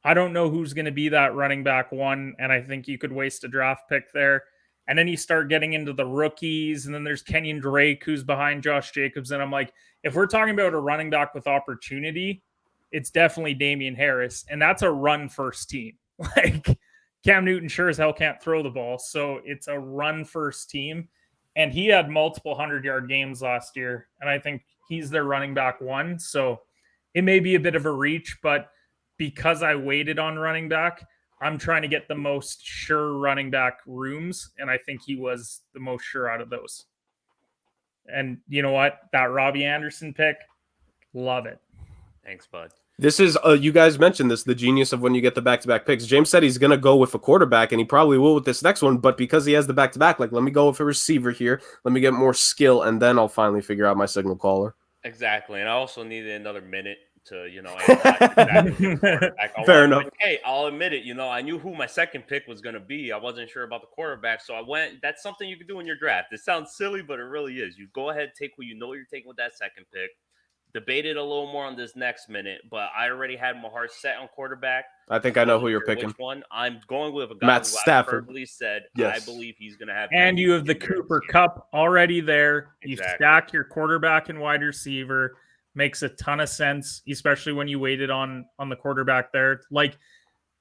I don't know who's going to be that running back one, and I think you could waste a draft pick there. And then you start getting into the rookies, and then there's Kenyon Drake, who's behind Josh Jacobs. And I'm like, if we're talking about a running back with opportunity, it's definitely Damian Harris, and that's a run-first team. Like, Cam Newton sure as hell can't throw the ball, so it's a run-first team. And he had multiple 100-yard games last year, and I think he's their running back one. So it may be a bit of a reach, but because I waited on running back, I'm trying to get the most sure running back rooms, and I think he was the most sure out of those. And you know what? That Robbie Anderson pick, love it. Thanks, bud. This is, you guys mentioned this, the genius of when you get the back-to-back picks. James said he's going to go with a quarterback, and he probably will with this next one, but because he has the back-to-back, like, let me go with a receiver here, let me get more skill, and then I'll finally figure out my signal caller. Exactly, and I also needed another minute to, analyze exactly. Fair enough. Hey, I'll admit it, I knew who my second pick was going to be. I wasn't sure about the quarterback, so I went. That's something you can do in your draft. It sounds silly, but it really is. You go ahead, take who you know you're taking with that second pick. Debated a little more on this next minute, but I already had my heart set on quarterback. I think I know who you're picking. Which one? I'm going with a guy Matt who Stafford. I verbally said, yes. I believe he's going to have. And you have the Cooper Kupp already there. Exactly. You stack your quarterback and wide receiver. Makes a ton of sense, especially when you waited on the quarterback there. Like,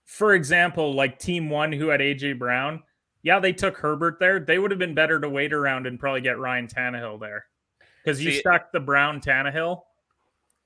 for example, like team one who had A.J. Brown. Yeah, they took Herbert there. They would have been better to wait around and probably get Ryan Tannehill there. Because you stacked the Brown Tannehill.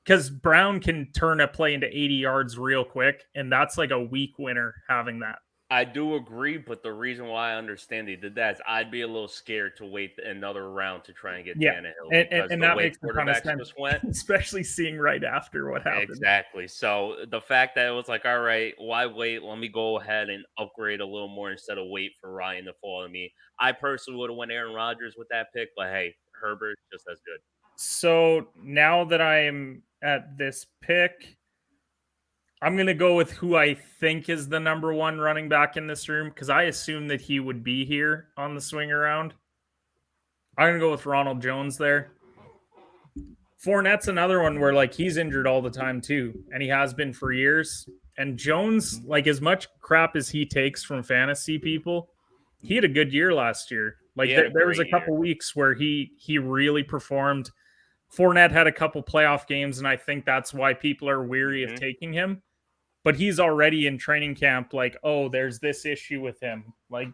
Because Brown can turn a play into 80 yards real quick, and that's like a week winner having that. I do agree, but the reason why I understand they did that is I'd be a little scared to wait another round to try and get Tannehill. And that makes a ton of sense, especially seeing right after what happened. Exactly. So the fact that it was like, all right, why wait? Let me go ahead and upgrade a little more instead of wait for Ryan to fall on me. I personally would have went Aaron Rodgers with that pick, but hey, Herbert just as good. So now that I am at this pick, I'm going to go with who I think is the number one running back in this room, because I assume that he would be here on the swing around. I'm going to go with Ronald Jones there. Fournette's another one where, like, he's injured all the time too, and he has been for years. And Jones, like, as much crap as he takes from fantasy people, he had a good year last year. Like He had a there was a great year. couple weeks where he really performed. Fournette had a couple playoff games, and I think that's why people are weary of taking him. But he's already in training camp. Like, oh, there's this issue with him. Like,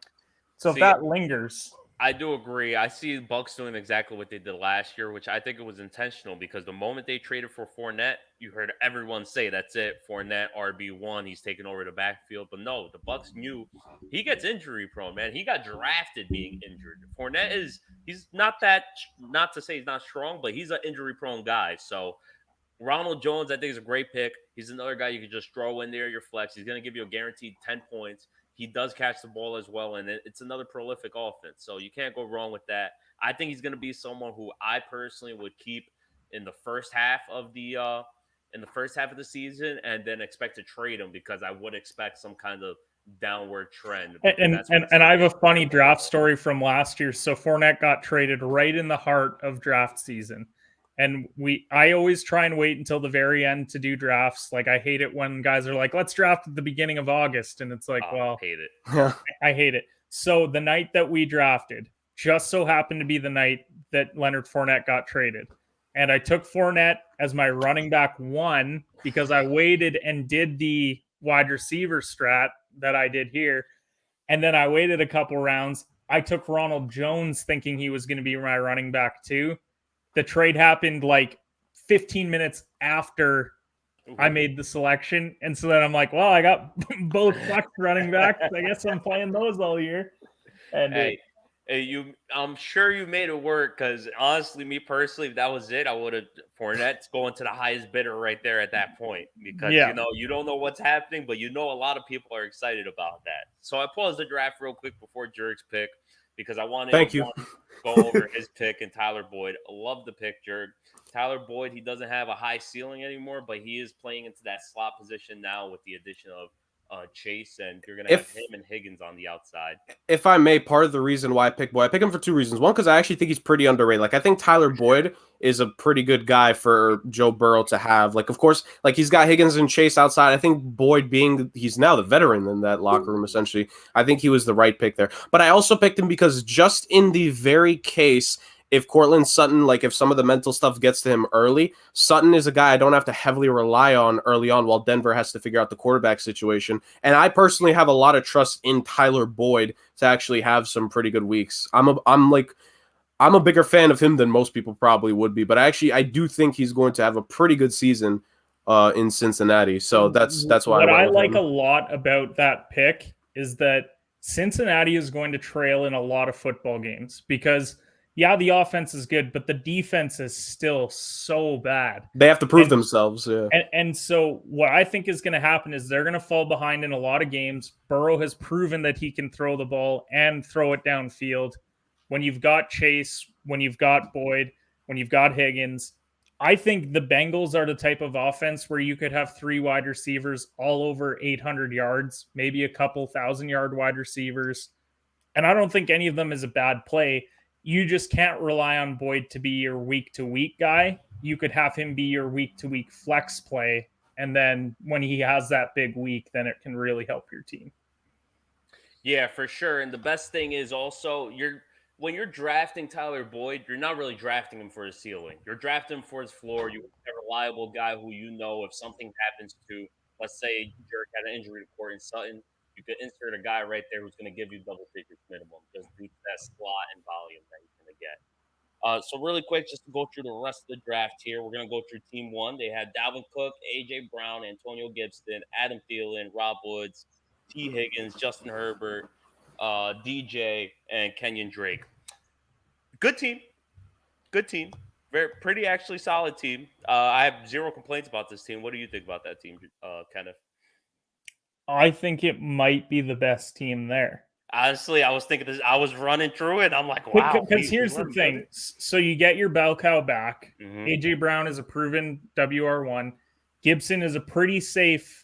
so if that lingers. I do agree. I see the Bucks doing exactly what they did last year, which I think it was intentional because the moment they traded for Fournette, you heard everyone say, "That's it, Fournette RB1. He's taking over the backfield." But no, the Bucks knew he gets injury prone. Man, he got drafted being injured. Fournette he's not that. Not to say he's not strong, but he's an injury prone guy. So Ronald Jones, I think, is a great pick. He's another guy you can just throw in there, your flex. He's going to give you a guaranteed 10 points. He does catch the ball as well, and it's another prolific offense. So you can't go wrong with that. I think he's going to be someone who I personally would keep in the first half of the season, and then expect to trade him because I would expect some kind of downward trend. And I have a funny draft story from last year. So Fournette got traded right in the heart of draft season. And I always try and wait until the very end to do drafts. Like, I hate it when guys are like, let's draft at the beginning of August. And it's like, well, I hate it. I hate it. So the night that we drafted just so happened to be the night that Leonard Fournette got traded. And I took Fournette as my running back 1 because I waited and did the wide receiver strat that I did here. And then I waited a couple rounds. I took Ronald Jones thinking he was going to be my running back 2. The trade happened like 15 minutes after I made the selection. And so then I'm like, well, I got both Bucks running backs. I guess I'm playing those all year. And I'm sure you made it work because honestly, me personally, if that was it, I would have Fournette's going to the highest bidder right there at that point because you don't know what's happening, but a lot of people are excited about that. So I paused the draft real quick before Jurg's pick because I wanted to go over his pick and Tyler Boyd. I love the pick, Jurg. Tyler Boyd, he doesn't have a high ceiling anymore, but he is playing into that slot position now with the addition of Chase, and you're going to have him and Higgins on the outside. If I may, part of the reason why I pick Boyd, I pick him for 2 reasons. One, because I actually think he's pretty underrated. Like, I think Tyler Boyd is a pretty good guy for Joe Burrow to have. Like, of course, like he's got Higgins and Chase outside. I think Boyd he's now the veteran in that locker room, essentially. I think he was the right pick there. But I also picked him because just in the very case, if Courtland Sutton, like if some of the mental stuff gets to him early, Sutton is a guy I don't have to heavily rely on early on while Denver has to figure out the quarterback situation. And I personally have a lot of trust in Tyler Boyd to actually have some pretty good weeks. I'm a bigger fan of him than most people probably would be, but I do think he's going to have a pretty good season in Cincinnati. So that's why what I like a lot about that pick is that Cincinnati is going to trail in a lot of football games because the offense is good, but the defense is still so bad. They have to prove themselves. Yeah. And so what I think is going to happen is they're going to fall behind in a lot of games. Burrow has proven that he can throw the ball and throw it downfield. When you've got Chase, when you've got Boyd, when you've got Higgins, I think the Bengals are the type of offense where you could have 3 wide receivers all over 800 yards, maybe a couple 1,000-yard wide receivers. And I don't think any of them is a bad play. You just can't rely on Boyd to be your week-to-week guy. You could have him be your week-to-week flex play, and then when he has that big week, then it can really help your team. Yeah, for sure. And the best thing is also when you're drafting Tyler Boyd, you're not really drafting him for his ceiling. You're drafting him for his floor. You're a reliable guy who if something happens to, let's say Jurg had an injury to Courtland Sutton, you could insert a guy right there who's going to give you double digits minimum just due to that slot and volume that he's going to get. So really quick, just to go through the rest of the draft here, we're going to go through team 1. They had Dalvin Cook, A.J. Brown, Antonio Gibson, Adam Thielen, Rob Woods, T. Higgins, Justin Herbert, DJ, and Kenyon Drake. Good team. Pretty actually solid team. I have 0 complaints about this team. What do you think about that team, Kenneth? I think it might be the best team there. Honestly, I was thinking this. I was running through it. I'm like, wow. Because here's the thing. So you get your bell cow back. Mm-hmm. A.J. Brown is a proven WR1. Gibson is a pretty safe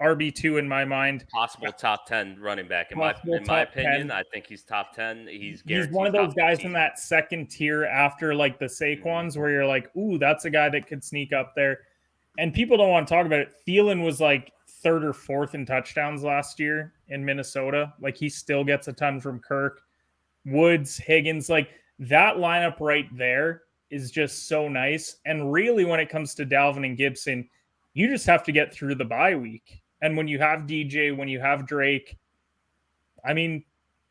RB2 in my mind. Possible top 10 running back. In my opinion, 10. I think he's top 10. He's one of those guys in that second tier after like the Saquons where you're like, ooh, that's a guy that could sneak up there. And people don't want to talk about it. Thielen was like 3rd or 4th in touchdowns last year in Minnesota. Like he still gets a ton from Kirk. Woods, Higgins, like that lineup right there is just so nice. And really, when it comes to Dalvin and Gibson, you just have to get through the bye week. And when you have DJ, when you have Drake, I mean,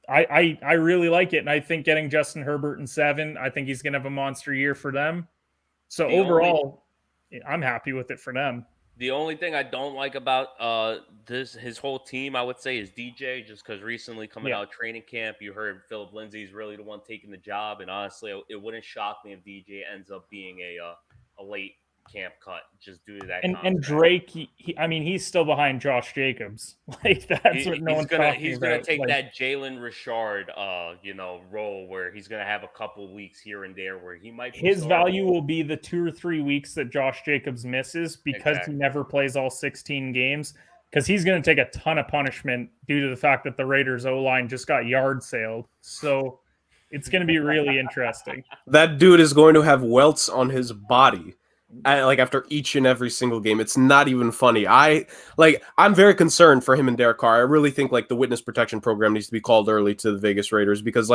I really like it. And I think getting Justin Herbert in 7, I think he's going to have a monster year for them. So overall, I'm happy with it for them. The only thing I don't like about his whole team, I would say, is DJ. Just because recently coming out of training camp, you heard Philip Lindsay's really the one taking the job, and honestly, it wouldn't shock me if DJ ends up being a late camp cut just due to that. And Drake, he's still behind Josh Jacobs. Like that's what no one's talking about. He's gonna take that Jalen Richard, role where he's gonna have a couple of weeks here and there where he might. His value will be the 2 or 3 weeks that Josh Jacobs misses because he never plays all 16 games. Because he's going to take a ton of punishment due to the fact that the Raiders O-line just got yard sailed. So it's going to be really interesting. That dude is going to have welts on his body. After each and every single game. It's not even funny. I'm very concerned for him and Derek Carr. I really think the witness protection program needs to be called early to the Vegas Raiders because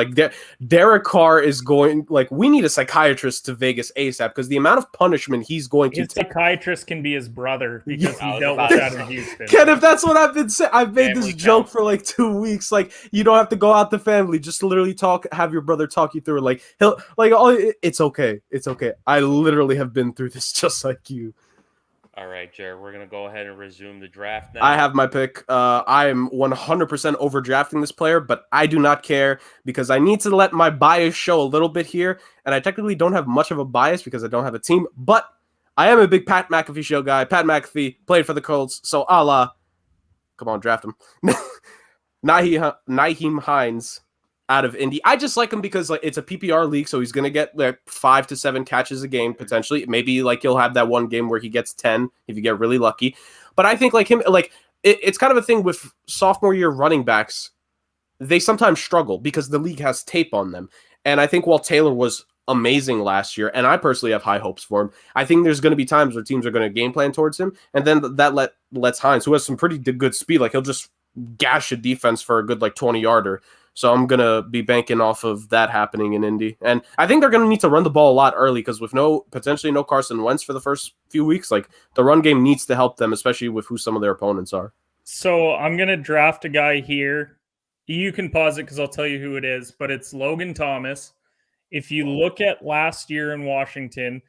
Derek Carr is going we need a psychiatrist to Vegas ASAP because the amount of punishment he's going to take. Psychiatrist can be his brother because he dealt with that in Houston. Kenneth, that's what I've been saying. I've made this joke for 2 weeks. You don't have to go out the family. Just literally have your brother talk you through it. It's okay. It's okay. I literally have been through this just like you. All right, Jared, we're going to go ahead and resume the draft now. I have my pick. I am 100% overdrafting this player, but I do not care because I need to let my bias show a little bit here, and I technically don't have much of a bias because I don't have a team, but I am a big Pat McAfee show guy. Pat McAfee played for the Colts, so come on, draft him. Nyheim Hines out of Indy. I just like him because it's a PPR league, so he's gonna get 5 to 7 catches a game potentially. Maybe he'll have that one game where he gets 10 if you get really lucky. But I think it's kind of a thing with sophomore year running backs. They sometimes struggle because the league has tape on them. And I think while Taylor was amazing last year, and I personally have high hopes for him, I think there's going to be times where teams are going to game plan towards him, and then that lets Hines, who has some pretty good speed, he'll just gash a defense for a good 20-yarder. So I'm going to be banking off of that happening in Indy. And I think they're going to need to run the ball a lot early because with potentially no Carson Wentz for the first few weeks, the run game needs to help them, especially with who some of their opponents are. So I'm going to draft a guy here. You can pause it because I'll tell you who it is, but it's Logan Thomas. If you look at last year in Washington,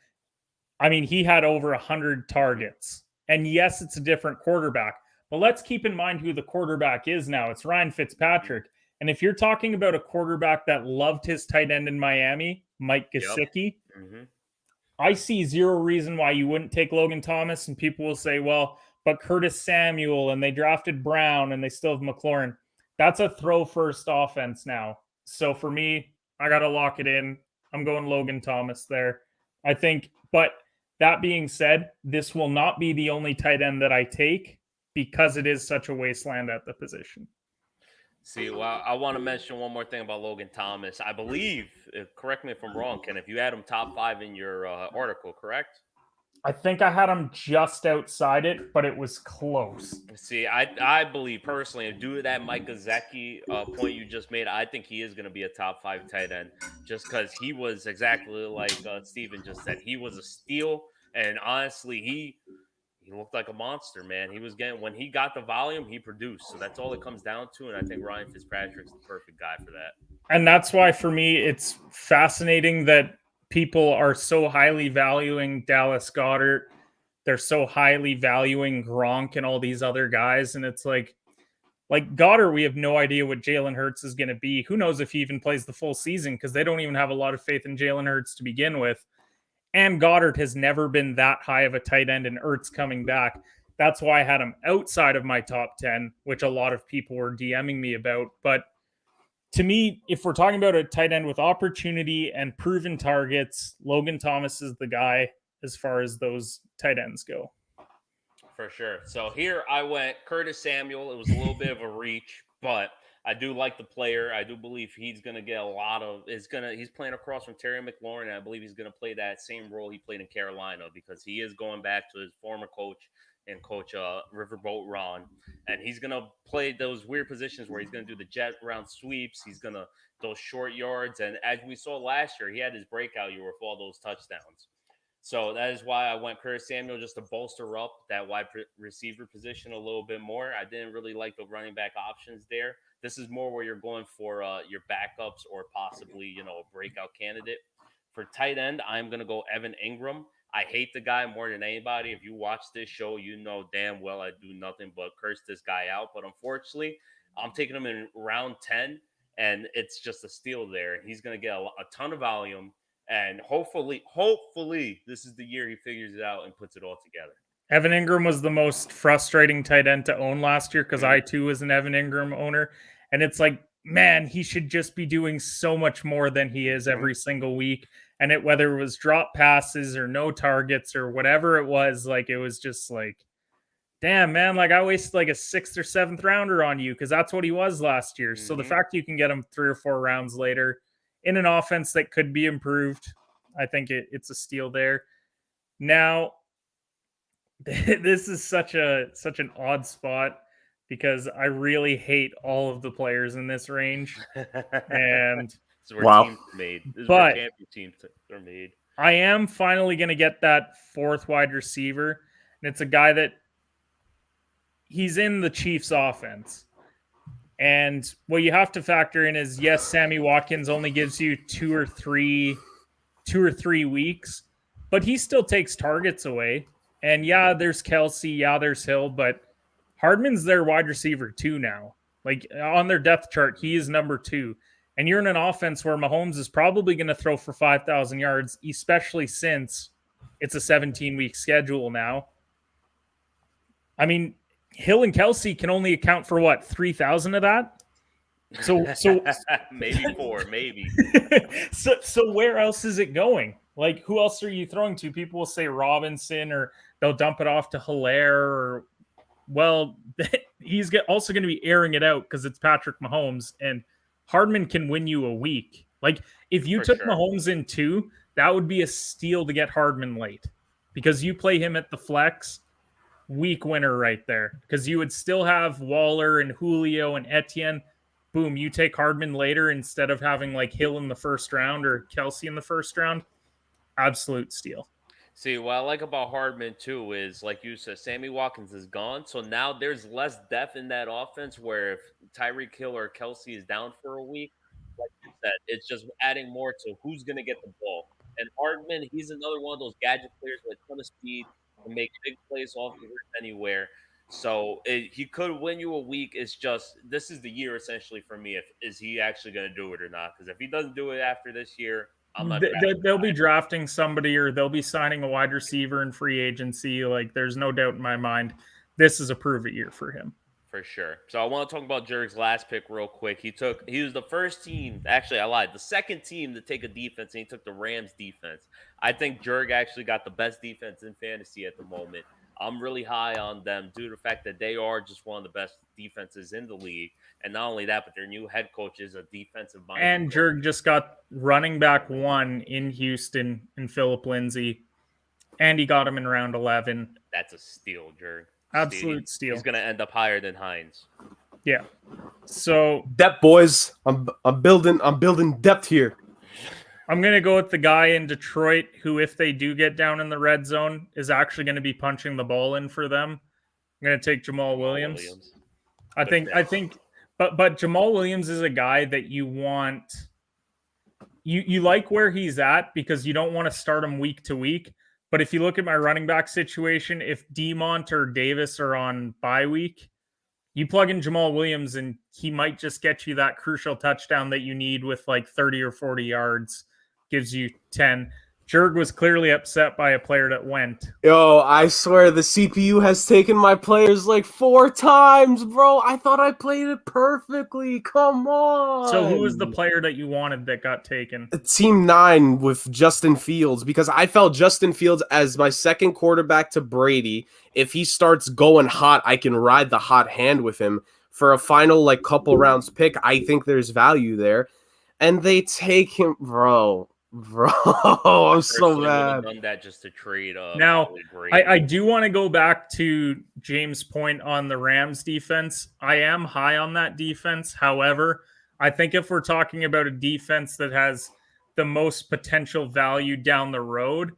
he had over 100 targets. And yes, it's a different quarterback, but let's keep in mind who the quarterback is now. It's Ryan Fitzpatrick. And if you're talking about a quarterback that loved his tight end in Miami, Mike Gesicki, I see zero reason why you wouldn't take Logan Thomas. And people will say, well, but Curtis Samuel, and they drafted Brown, and they still have McLaurin. That's a throw-first offense now. So for me, I got to lock it in. I'm going Logan Thomas there. I think, but that being said, this will not be the only tight end that I take because it is such a wasteland at the position. See, well, I want to mention one more thing about Logan Thomas. I believe, correct me if I'm wrong, Ken, if you had him top 5 in your article, correct? I think I had him just outside it, but it was close. See, I believe personally, due to that Mike Gesicki point you just made, I think he is going to be a top 5 tight end just because he was exactly like Steven just said. He was a steal, and honestly, he looked like a monster, man. He was when he got the volume, he produced. So that's all it comes down to. And I think Ryan Fitzpatrick's the perfect guy for that. And that's why, for me, it's fascinating that people are so highly valuing Dallas Goedert. They're so highly valuing Gronk and all these other guys. And it's like Goddard, we have no idea what Jalen Hurts is going to be. Who knows if he even plays the full season because they don't even have a lot of faith in Jalen Hurts to begin with. And Goddard has never been that high of a tight end, and Ertz coming back. That's why I had him outside of my top 10, which a lot of people were DMing me about. But to me, if we're talking about a tight end with opportunity and proven targets, Logan Thomas is the guy as far as those tight ends go. For sure. So here I went Curtis Samuel. It was a little bit of a reach, but I do like the player. I do believe he's going to get a lot of. He's playing across from Terry McLaurin, and I believe he's going to play that same role he played in Carolina because he is going back to his former coach, and coach Riverboat Ron, and he's gonna play those weird positions where he's gonna do the jet round sweeps. He's gonna those short yards, and as we saw last year, he had his breakout year with all those touchdowns. So that is why I went Curtis Samuel just to bolster up that wide receiver position a little bit more. I didn't really like the running back options there. This is more where you're going for your backups or possibly, a breakout candidate. For tight end, I'm going to go Evan Ingram. I hate the guy more than anybody. If you watch this show, you know damn well I do nothing but curse this guy out. But unfortunately, I'm taking him in round 10, and it's just a steal there. He's going to get a ton of volume. And hopefully, this is the year he figures it out and puts it all together. Evan Ingram was the most frustrating tight end to own last year because I too was an Evan Ingram owner. And it's like, man, he should just be doing so much more than he is every single week. And whether it was drop passes or no targets or whatever it was, like it was just like, damn, man, like I wasted like a 6th or 7th rounder on you because that's what he was last year. So the fact you can get him 3 or 4 rounds later in an offense that could be improved, I think it's a steal there. Now, this is such an odd spot because I really hate all of the players in this range. And this is where teams are made. This is where champion teams are made. I am finally going to get that 4th wide receiver. And it's a guy that he's in the Chiefs offense. And what you have to factor in is, yes, Sammy Watkins only gives you 2 or 3 weeks, but he still takes targets away. And yeah, there's Kelsey, yeah, there's Hill, but Hardman's their wide receiver 2 now. Like on their depth chart, he is number 2. And you're in an offense where Mahomes is probably going to throw for 5,000 yards, especially since it's a 17-week schedule now. I mean, Hill and Kelsey can only account for what, 3,000 of that? So maybe 4, maybe. so where else is it going? Like, who else are you throwing to? People will say Robinson, or they'll dump it off to Hilaire, or he's also going to be airing it out because it's Patrick Mahomes, and Hardman can win you a week. Like, if you took Mahomes in 2, that would be a steal to get Hardman late because you play him at the flex. Week winner right there, because you would still have Waller and Julio and Etienne. Boom, you take Hardman later instead of having like Hill in the 1st round or Kelsey in the 1st round. Absolute steal. See, what I like about Hardman too is, like you said, Sammy Watkins is gone, so now there's less depth in that offense. Where if Tyreek Hill or Kelsey is down for a week, like you said, it's just adding more to who's going to get the ball. And Hardman, he's another one of those gadget players with a ton of speed. And make big plays off the earth anywhere. So he could win you a week. It's just, this is the year essentially for me. Is he actually going to do it or not? Because if he doesn't do it after this year, I'm not. They'll be drafting somebody, or they'll be signing a wide receiver in free agency. Like, there's no doubt in my mind, this is a prove it year for him. For sure. So I want to talk about Jurg's last pick real quick. He was the first team, actually I lied, the second team to take a defense, and he took the Rams defense. I think Jurg actually got the best defense in fantasy at the moment. I'm really high on them due to the fact that they are just one of the best defenses in the league. And not only that, but their new head coach is a defensive mind. And Jurg just got running back 1 in Houston in Phillip Lindsay, and he got him in round 11. That's a steal, Jurg. Absolute steal. He's going to end up higher than Hines. Yeah. So depth, boys. I'm building depth here. I'm going to go with the guy in Detroit who, if they do get down in the red zone, is actually going to be punching the ball in for them. I'm going to take Jamal Williams. I think, but Jamal Williams is a guy that you want. You like where he's at because you don't want to start him week to week. But if you look at my running back situation, if Demont or Davis are on bye week, you plug in Jamal Williams and he might just get you that crucial touchdown that you need with like 30 or 40 yards, gives you 10. Jurg was clearly upset by a player that went. Yo, I swear the CPU has taken my players like 4 times, bro. I thought I played it perfectly. Come on. So who was the player that you wanted that got taken? Team 9 with Justin Fields, because I felt Justin Fields as my second quarterback to Brady. If he starts going hot, I can ride the hot hand with him for a final like couple rounds pick. I think there's value there. And they take him, bro. Bro, I'm so Personally would have mad. done that just to trade. Now, probably great. I do want to go back to James' point on the Rams defense. I am high on that defense. However, I think if we're talking about a defense that has the most potential value down the road,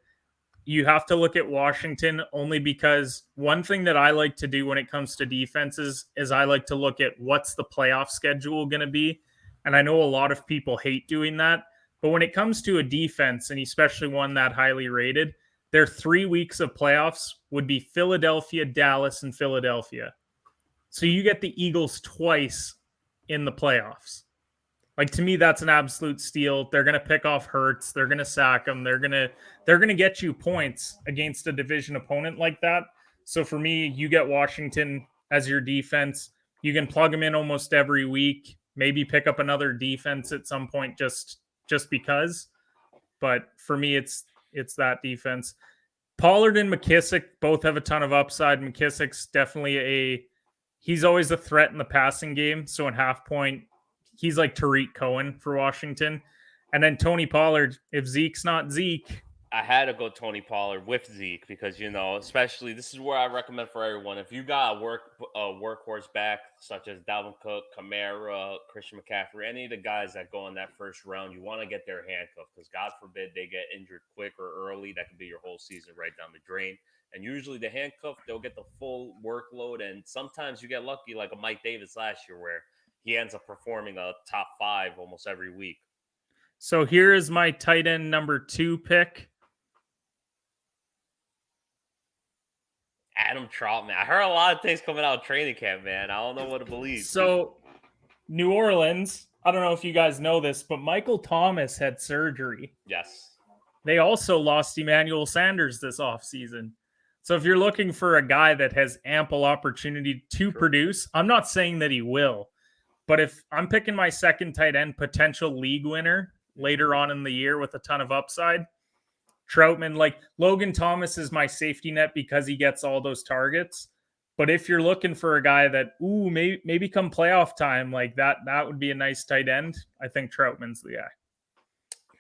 you have to look at Washington only because one thing that I like to do when it comes to defenses is I like to look at what's the playoff schedule going to be. And I know a lot of people hate doing that. But when it comes to a defense, and especially one that highly rated, their 3 weeks of playoffs would be Philadelphia, Dallas, and Philadelphia. So you get the Eagles twice in the playoffs. Like, to me, that's an absolute steal. They're going to pick off Hurts. They're going to sack him. They're going to get you points against a division opponent like that. So for me, you get Washington as your defense. You can plug them in almost every week. Maybe pick up another defense at some point just because. But for me, it's that defense. Pollard and McKissick both have a ton of upside. McKissick's definitely he's always a threat in the passing game. So in half point, he's like Tariq Cohen for Washington. And then Tony Pollard, if Zeke's not Zeke. I had to go Tony Pollard with Zeke because, especially this is where I recommend for everyone. If you got a workhorse back such as Dalvin Cook, Kamara, Christian McCaffrey, any of the guys that go in that first round, you want to get their handcuffed because God forbid they get injured quick or early. That could be your whole season right down the drain. And usually the handcuff, they'll get the full workload. And sometimes you get lucky like a Mike Davis last year where he ends up performing a top 5 almost every week. So here is my tight end number 2 pick. Adam Troutman. I heard a lot of things coming out of training camp, man. I don't know what to believe. So New Orleans, I don't know if you guys know this, but Michael Thomas had surgery. Yes. They also lost Emmanuel Sanders this offseason. So if you're looking for a guy that has ample opportunity to produce, I'm not saying that he will, but if I'm picking my second tight end potential league winner later on in the year with a ton of upside, Troutman, like Logan Thomas is my safety net because he gets all those targets. But if you're looking for a guy that, maybe come playoff time, like that would be a nice tight end. I think Troutman's the guy.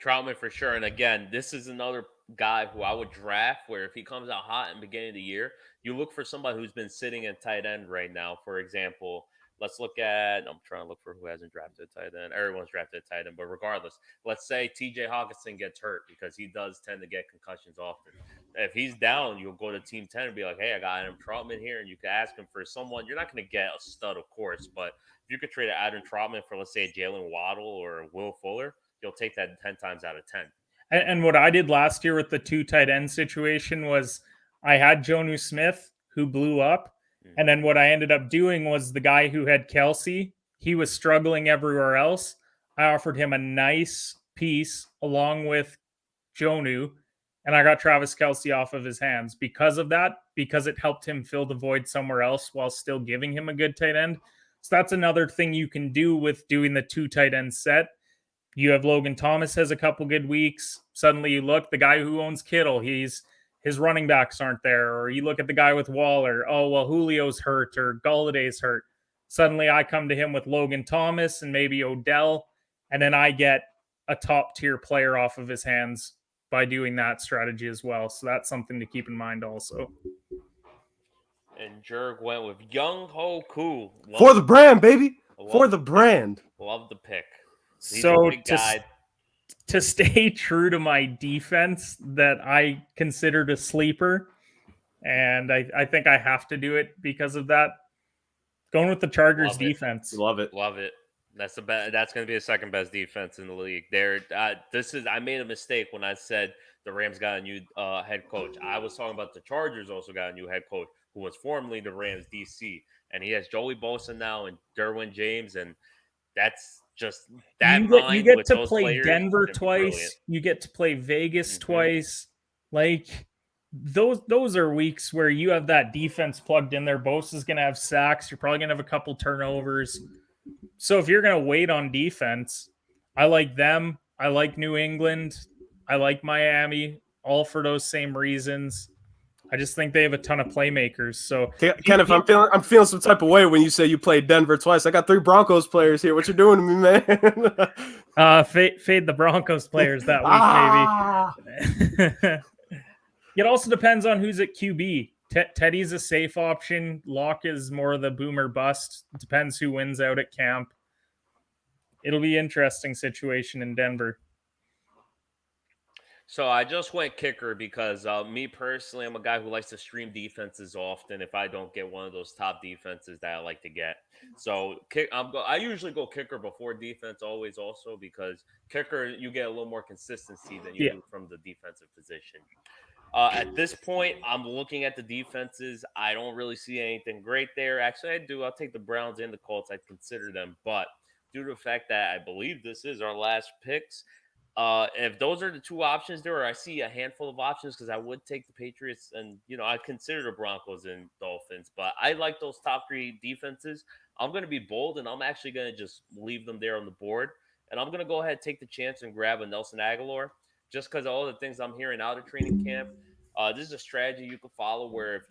Troutman for sure. And again, this is another guy who I would draft where if he comes out hot in the beginning of the year, you look for somebody who's been sitting in tight end right now. For example, let's look at, I'm trying to look for who hasn't drafted a tight end. Everyone's drafted a tight end, but regardless, let's say TJ Hawkinson gets hurt because he does tend to get concussions often. If he's down, you'll go to team 10 and be like, hey, I got Adam Troutman here. And you can ask him for someone. You're not going to get a stud, of course, but if you could trade Adam Troutman for, let's say, Jalen Waddle or Will Fuller, you'll take that 10 times out of 10. And what I did last year with the 2 tight end situation was I had Jonnu Smith who blew up. And then what I ended up doing was the guy who had Kelsey, he was struggling everywhere else. I offered him a nice piece along with Jonnu, and I got Travis Kelsey off of his hands because of that, because it helped him fill the void somewhere else while still giving him a good tight end. So that's another thing you can do with doing the 2 tight end set. You have Logan Thomas has a couple good weeks. Suddenly you look, the guy who owns Kittle, his running backs aren't there. Or you look at the guy with Waller, Julio's hurt or Galladay's hurt. Suddenly I come to him with Logan Thomas and maybe Odell, and then I get a top-tier player off of his hands by doing that strategy as well. So that's something to keep in mind also. And Jurg went with Young Ho Koo. For the brand, baby. For the brand. Love the pick. He's so a big guy. To stay true to my defense that I considered a sleeper, and I think I have to do it because of that, going with the Chargers defense. Love it. Love it. That's going to be the second best defense in the league. I made a mistake when I said the Rams got a new head coach. I was talking about the Chargers also got a new head coach who was formerly the Rams DC, and he has Joey Bosa now and Derwin James, and that's just that. You get to play Denver twice. You get to play Vegas twice. Like those are weeks where you have that defense plugged in there. Bosa's going to have sacks. You're probably going to have a couple turnovers. So if you're going to wait on defense, I like them. I like New England. I like Miami, all for those same reasons. I just think they have a ton of playmakers. So Kenneth, I'm feeling some type of way when you say you played Denver twice. I got 3 Broncos players here. What you doing to me, man? Fade the Broncos players that week, maybe. It also depends on who's at QB. Teddy's a safe option. Locke is more of the boomer bust. It depends who wins out at camp. It'll be an interesting situation in Denver. So I just went kicker because me personally, I'm a guy who likes to stream defenses often if I don't get one of those top defenses that I like to get. So I usually go kicker before defense always also because kicker, you get a little more consistency than you do from the defensive position. At this point, I'm looking at the defenses. I don't really see anything great there. Actually, I do. I'll take the Browns and the Colts. I'd consider them. But due to the fact that I believe this is our last picks, if those are the 2 options there, or I see a handful of options, because I would take the Patriots and, I consider the Broncos and Dolphins. But I like those top 3 defenses. I'm going to be bold, and I'm actually going to just leave them there on the board. And I'm going to go ahead and take the chance and grab a Nelson Aguilar. Just because of all the things I'm hearing out of training camp. This is a strategy you can follow where if,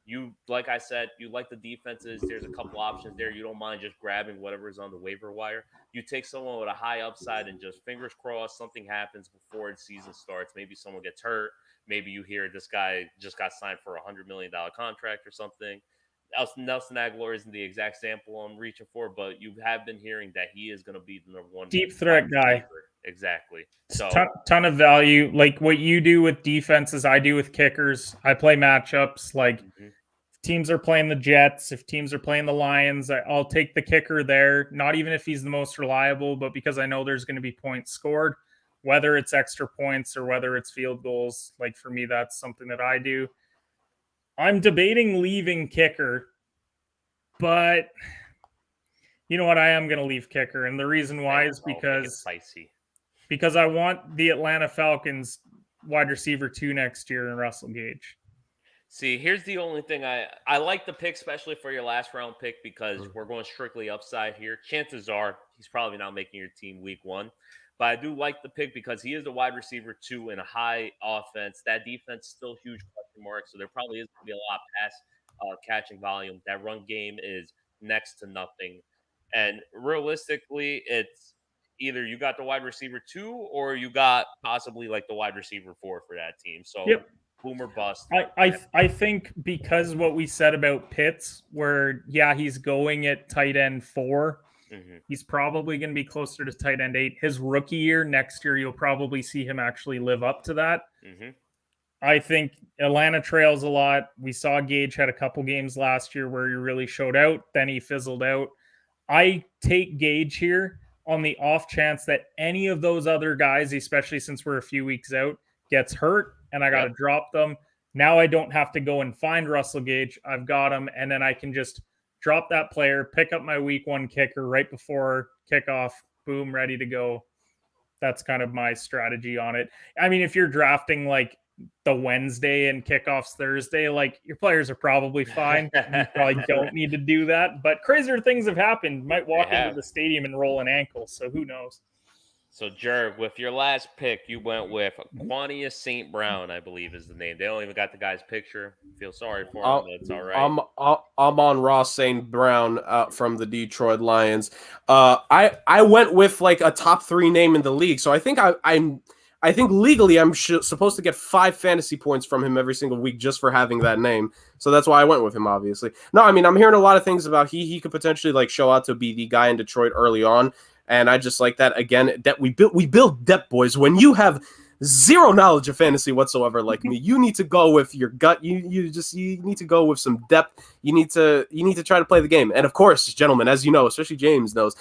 you, like I said, you like the defenses, there's a couple options there. You don't mind just grabbing whatever's on the waiver wire. You take someone with a high upside and just fingers crossed something happens before the season starts. Maybe someone gets hurt. Maybe you hear this guy just got signed for a $100 million contract or something. Nelson Aguilar isn't the exact sample I'm reaching for, but you have been hearing that he is going to be the number 1 deep threat guy. Exactly. So ton of value. Like what you do with defenses, I do with kickers. I play matchups. Like if teams are playing the Jets, if teams are playing the Lions, I'll take the kicker there. Not even if he's the most reliable, but because I know there's going to be points scored, whether it's extra points or whether it's field goals. Like for me, that's something that I do. I'm debating leaving kicker, but you know what? I am going to leave kicker. And the reason why is because I want the Atlanta Falcons wide receiver 2 next year in Russell Gage. See, here's the only thing I like the pick, especially for your last round pick, because we're going strictly upside here. Chances are he's probably not making your team week 1. But I do like the pick because he is a wide receiver 2 in a high offense. That defense is still huge question mark, so there probably is going to be a lot of pass catching volume. That run game is next to nothing. And realistically, it's either you got the wide receiver 2 or you got possibly like the wide receiver 4 for that team. So boomer bust. I think because what we said about Pitts, where he's going at tight end 4. He's probably going to be closer to tight end 8. His rookie year, next year, you'll probably see him actually live up to that. I think Atlanta trails a lot. We saw Gage had a couple games last year where he really showed out. Then he fizzled out. I take Gage here on the off chance that any of those other guys, especially since we're a few weeks out, gets hurt and I got to drop them. Now I don't have to go and find Russell Gage. I've got him, and then I can just drop that player, pick up my week 1 kicker right before kickoff, boom, ready to go. That's kind of my strategy on it. I mean, if you're drafting like the Wednesday and kickoffs Thursday, like your players are probably fine. You probably don't need to do that, but crazier things have happened. Might walk into the stadium and roll an ankle, so who knows? So, Jurg, with your last pick, you went with Quanius St. Brown, I believe is the name. They don't even got the guy's picture. Feel sorry for him, but it's all right. I'm on Ross St. Brown from the Detroit Lions. I went with like a top 3 name in the league, so I think I think legally I'm supposed to get 5 fantasy points from him every single week just for having that name. So that's why I went with him, obviously. No, I mean, I'm hearing a lot of things about he could potentially like show out to be the guy in Detroit early on. And I just like that. Again, that we build depth, boys. When you have zero knowledge of fantasy whatsoever like me, you need to go with your gut. You need to go with some depth. You need to try to play the game. And of course, gentlemen, as you know, especially James knows,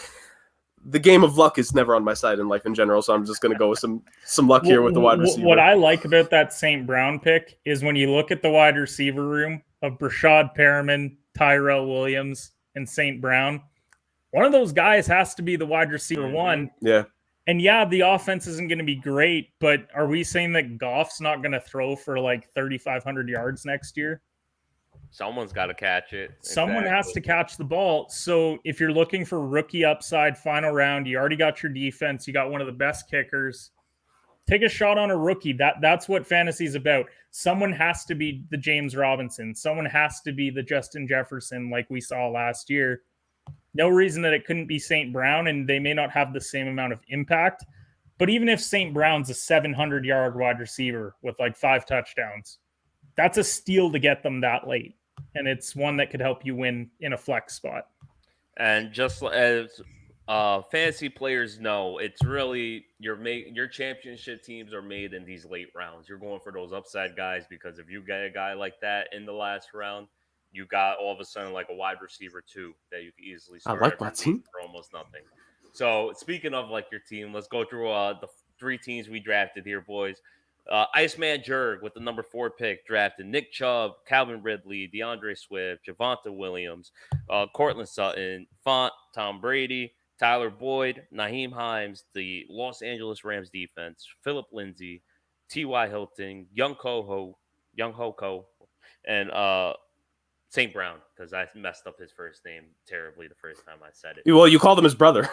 the game of luck is never on my side in life in general, so I'm just going to go with some luck here with the wide receiver. What I like about that St. Brown pick is when you look at the wide receiver room of Brashad Perriman, Tyrell Williams, and St. Brown, one of those guys has to be the wide receiver 1. Yeah. And the offense isn't going to be great, but are we saying that Goff's not going to throw for like 3,500 yards next year? Someone's got to catch it. Someone has to catch the ball. So if you're looking for rookie upside final round, you already got your defense. You got one of the best kickers. take a shot on a rookie. That's what fantasy is about. Someone has to be the James Robinson. Someone has to be the Justin Jefferson like we saw last year. No reason that it couldn't be St. Brown, and they may not have the same amount of impact. But even if St. Brown's a 700-yard wide receiver with like 5 touchdowns, that's a steal to get them that late. And it's one that could help you win in a flex spot. And just as fantasy players know, it's really your championship teams are made in these late rounds. You're going for those upside guys because if you get a guy like that in the last round, you got all of a sudden like a wide receiver too that you can easily start. I like my team for almost nothing. So speaking of like your team, let's go through the 3 teams we drafted here, boys. Iceman Jurg with the number 4 pick drafted Nick Chubb, Calvin Ridley, DeAndre Swift, Javonte Williams, Cortland Sutton, Font, Tom Brady, Tyler Boyd, Naheem Hines, the Los Angeles Rams defense, Philip Lindsay, T.Y. Hilton, Young Hoko, and St. Brown, because I messed up his first name terribly the first time I said it. Well, you called him his brother.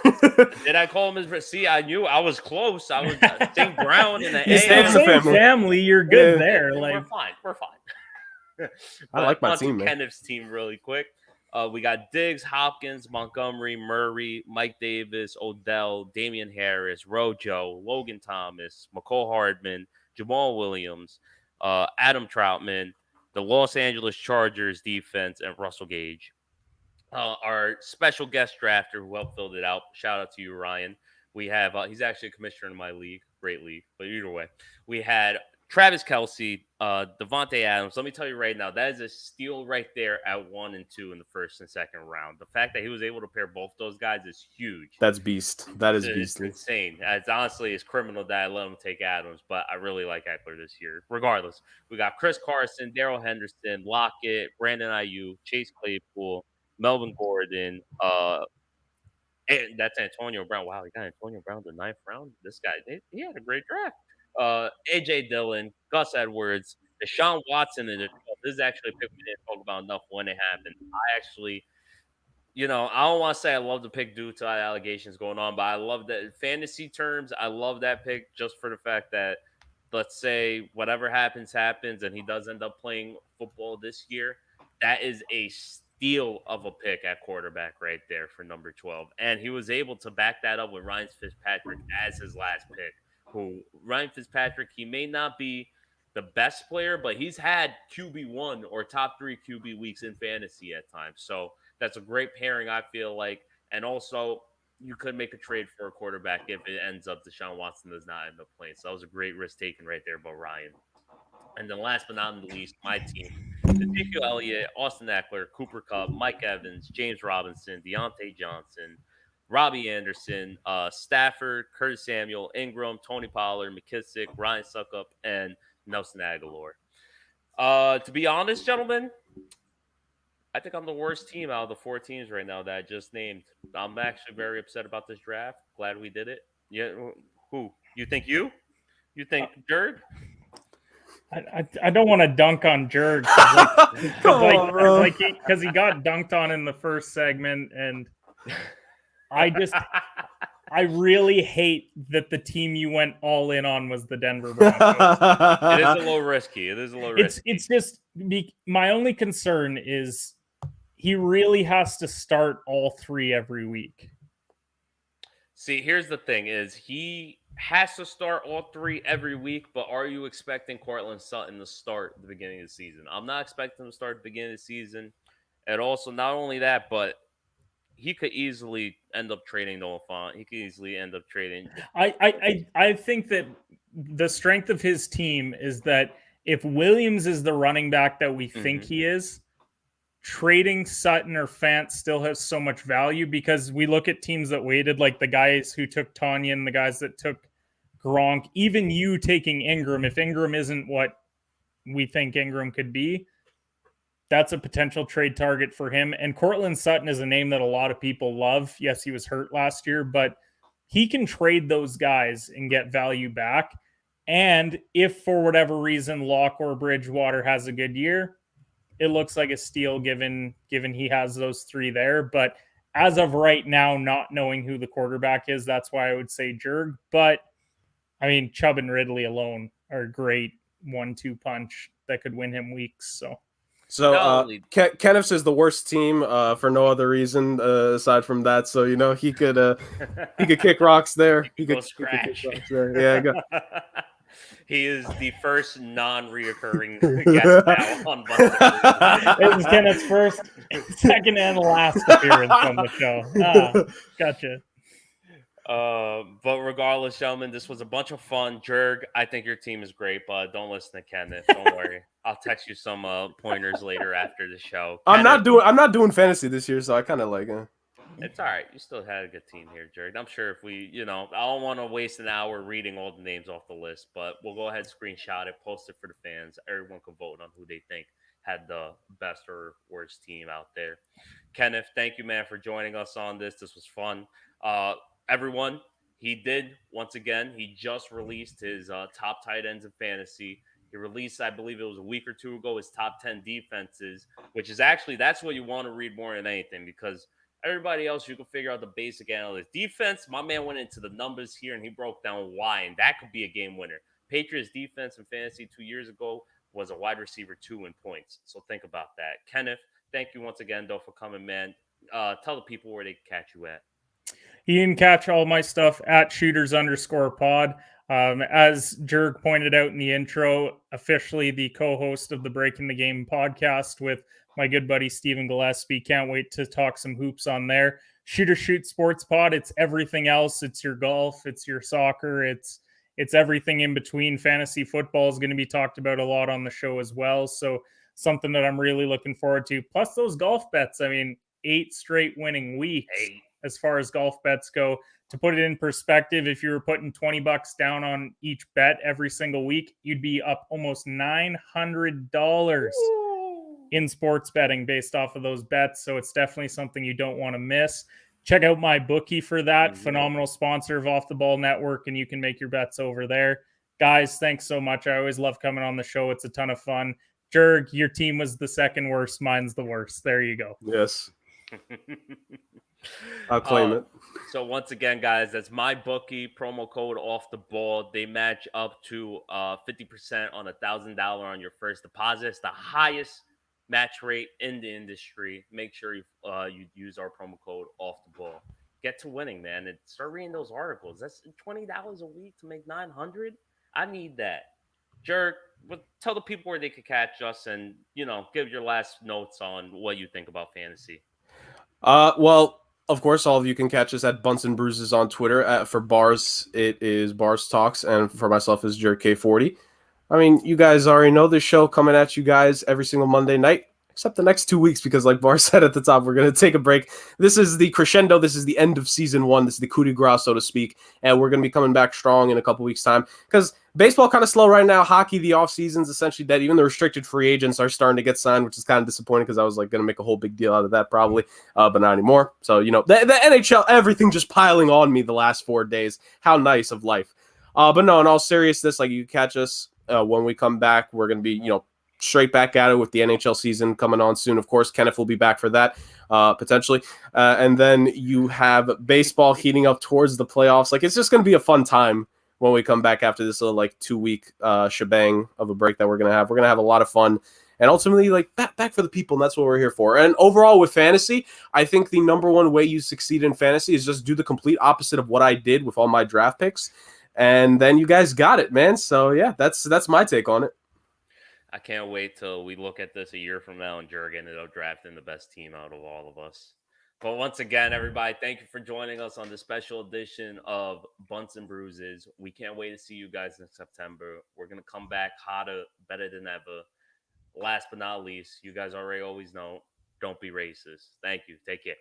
Did I call him his? See, I knew I was close. I was St. Brown in the family. You're good there. We're fine. I like my team, man. Kenneth's team really quick. We got Diggs, Hopkins, Montgomery, Murray, Mike Davis, Odell, Damian Harris, Rojo, Logan Thomas, McCall Hardman, Jamal Williams, Adam Troutman, the Los Angeles Chargers defense, and Russell Gage. Our special guest drafter who helped fill it out. Shout out to you, Ryan. We have, he's actually a commissioner in my league. Great league. But either way, we had Travis Kelce, Devontae Adams. Let me tell you right now, that is a steal right there at 1 and 2 in the first and second round. The fact that he was able to pair both those guys is huge. That's beast. That is beastly. It's insane. It's criminal that I let him take Adams, but I really like Eckler this year. Regardless, we got Chris Carson, Darrell Henderson, Lockett, Brandon Ayuk, Chase Claypool, Melvin Gordon, and that's Antonio Brown. Wow, he got Antonio Brown in the 9th round. This guy, he had a great draft. AJ Dillon, Gus Edwards, Deshaun Watson in the 12th. This is actually a pick we didn't talk about enough when it happened. I actually, I don't want to say I love the pick due to allegations going on, but I love that in fantasy terms. I love that pick just for the fact that, let's say whatever happens, and he does end up playing football this year. That is a steal of a pick at quarterback right there for number 12. And he was able to back that up with Ryan Fitzpatrick as his last pick. Ryan Fitzpatrick, he may not be the best player, but he's had QB1 or top 3 QB weeks in fantasy at times. So that's a great pairing, I feel like. And also, you could make a trade for a quarterback if it ends up Deshaun Watson does not end up playing. So that was a great risk taken right there by Ryan. And then last but not least, my team, Ezekiel Elliott, Austin Eckler, Cooper Kupp, Mike Evans, James Robinson, Deontay Johnson, Robbie Anderson, Stafford, Curtis Samuel, Ingram, Tony Pollard, McKissick, Ryan Suckup, and Nelson Aguilar. To be honest, gentlemen, I think I'm the worst team out of the 4 teams right now that I just named. I'm actually very upset about this draft. Glad we did it. Yeah, who? You think you? You think Jurg? I don't want to dunk on Jurg because he got dunked on in the first segment, and I really hate that the team you went all in on was the Denver Broncos. It is a little risky. It's just my only concern is he really has to start all 3 every week. See, here's the thing: is he has to start all 3 every week, but are you expecting Cortland Sutton to start at the beginning of the season? I'm not expecting him to start at the beginning of the season. And also, not only that, but he could easily end up trading Noah Fant. He could easily end up trading. I think that the strength of his team is that if Williams is the running back that we think he is, trading Sutton or Fant still has so much value because we look at teams that waited, like the guys who took Tanyan, the guys that took Gronk, even you taking Ingram. If Ingram isn't what we think Ingram could be, that's a potential trade target for him. And Cortland Sutton is a name that a lot of people love. Yes, he was hurt last year, but he can trade those guys and get value back. And if for whatever reason Locke or Bridgewater has a good year, it looks like a steal given he has those 3 there. But as of right now, not knowing who the quarterback is, that's why I would say Jurg. But I mean, Chubb and Ridley alone are a great 1-2 punch that could win him weeks. So Kenneth's is the worst team for no other reason aside from that. So he could kick rocks there. He could kick rocks there. Yeah, go. He is the first non-reoccurring guest now on Bunts&Bruises. It was Kenneth's first, second, and last appearance on the show. Gotcha. But regardless, gentlemen, this was a bunch of fun. Jurg, I think your team is great, but don't listen to Kenneth. Don't worry. I'll text you some pointers later after the show. I'm not doing fantasy this year, so I kind of like it. It's all right. You still had a good team here, Jurg. I'm sure if we, I don't want to waste an hour reading all the names off the list, but we'll go ahead, screenshot it, post it for the fans. Everyone can vote on who they think had the best or worst team out there. Kenneth, thank you, man, for joining us on this. This was fun. Everyone, he just released his top tight ends in fantasy. He released, I believe it was a week or two ago, his top 10 defenses, which is actually, that's what you want to read more than anything, because everybody else, you can figure out the basic analytics. Defense, my man went into the numbers here and he broke down why, and that could be a game winner. Patriots defense in fantasy 2 years ago was a wide receiver 2 in points. So think about that. Kenneth, thank you once again, though, for coming, man. Tell the people where they can catch you at. You can catch all my stuff at shooters_pod. As Jurg pointed out in the intro, officially the co-host of the Breaking the Game podcast with my good buddy Stephen Gillespie. Can't wait to talk some hoops on there. Shoot or Shoot Sports Pod. It's everything else. It's your golf. It's your soccer. It's everything in between. Fantasy football is going to be talked about a lot on the show as well. So something that I'm really looking forward to. Plus those golf bets. I mean, 8 straight winning weeks as far as golf bets go. To put it in perspective, if you were putting $20 down on each bet every single week, you'd be up almost $900 in sports betting based off of those bets. So it's definitely something you don't want to miss. Check out my bookie for that. Mm-hmm. Phenomenal sponsor of Off the Ball Network, and you can make your bets over there. Guys, thanks so much. I always love coming on the show. It's a ton of fun. Jurg, your team was the second worst. Mine's the worst. There you go. Yes. I'll claim it. So once again, guys, that's my bookie promo code Off the Ball. They match up to 50% on $1,000 on your first deposit. It's the highest match rate in the industry. Make sure you use our promo code Off the Ball. Get to winning, man, and start reading those articles. That's $20 a week to make $900. I need that. Jurg, tell the people where they can catch us, and give your last notes on what you think about fantasy. Well, of course, all of you can catch us at Bunts&Bruises on Twitter. For Bars, it is Bars Talks, and for myself is Jurg K40. I mean, you guys already know this show coming at you guys every single Monday night, except the next 2 weeks, because like Bar said at the top, we're going to take a break. This is the crescendo. This is the end of season 1. This is the coup de grace, so to speak, and we're going to be coming back strong in a couple weeks' time, because baseball kind of slow right now. Hockey, the off season's essentially dead. Even the restricted free agents are starting to get signed, which is kind of disappointing, because I was like going to make a whole big deal out of that probably, but not anymore. So, the NHL, everything just piling on me the last 4 days. How nice of life. But no, in all seriousness, like, you catch us when we come back. We're going to be, straight back at it with the NHL season coming on soon. Of course, Kenneth will be back for that, potentially. And then you have baseball heating up towards the playoffs. Like, it's just going to be a fun time when we come back after this little 2-week shebang of a break that we're going to have. We're going to have a lot of fun and ultimately back for the people. And that's what we're here for. And overall with fantasy, I think the number one way you succeed in fantasy is just do the complete opposite of what I did with all my draft picks. And then you guys got it, man. So yeah, that's my take on it. I can't wait till we look at this a year from now and Jurg ended up drafting the best team out of all of us. But once again, everybody, thank you for joining us on this special edition of Bunts and Bruises. We can't wait to see you guys in September. We're going to come back hotter, better than ever. Last but not least, you guys already always know, don't be racist. Thank you. Take care.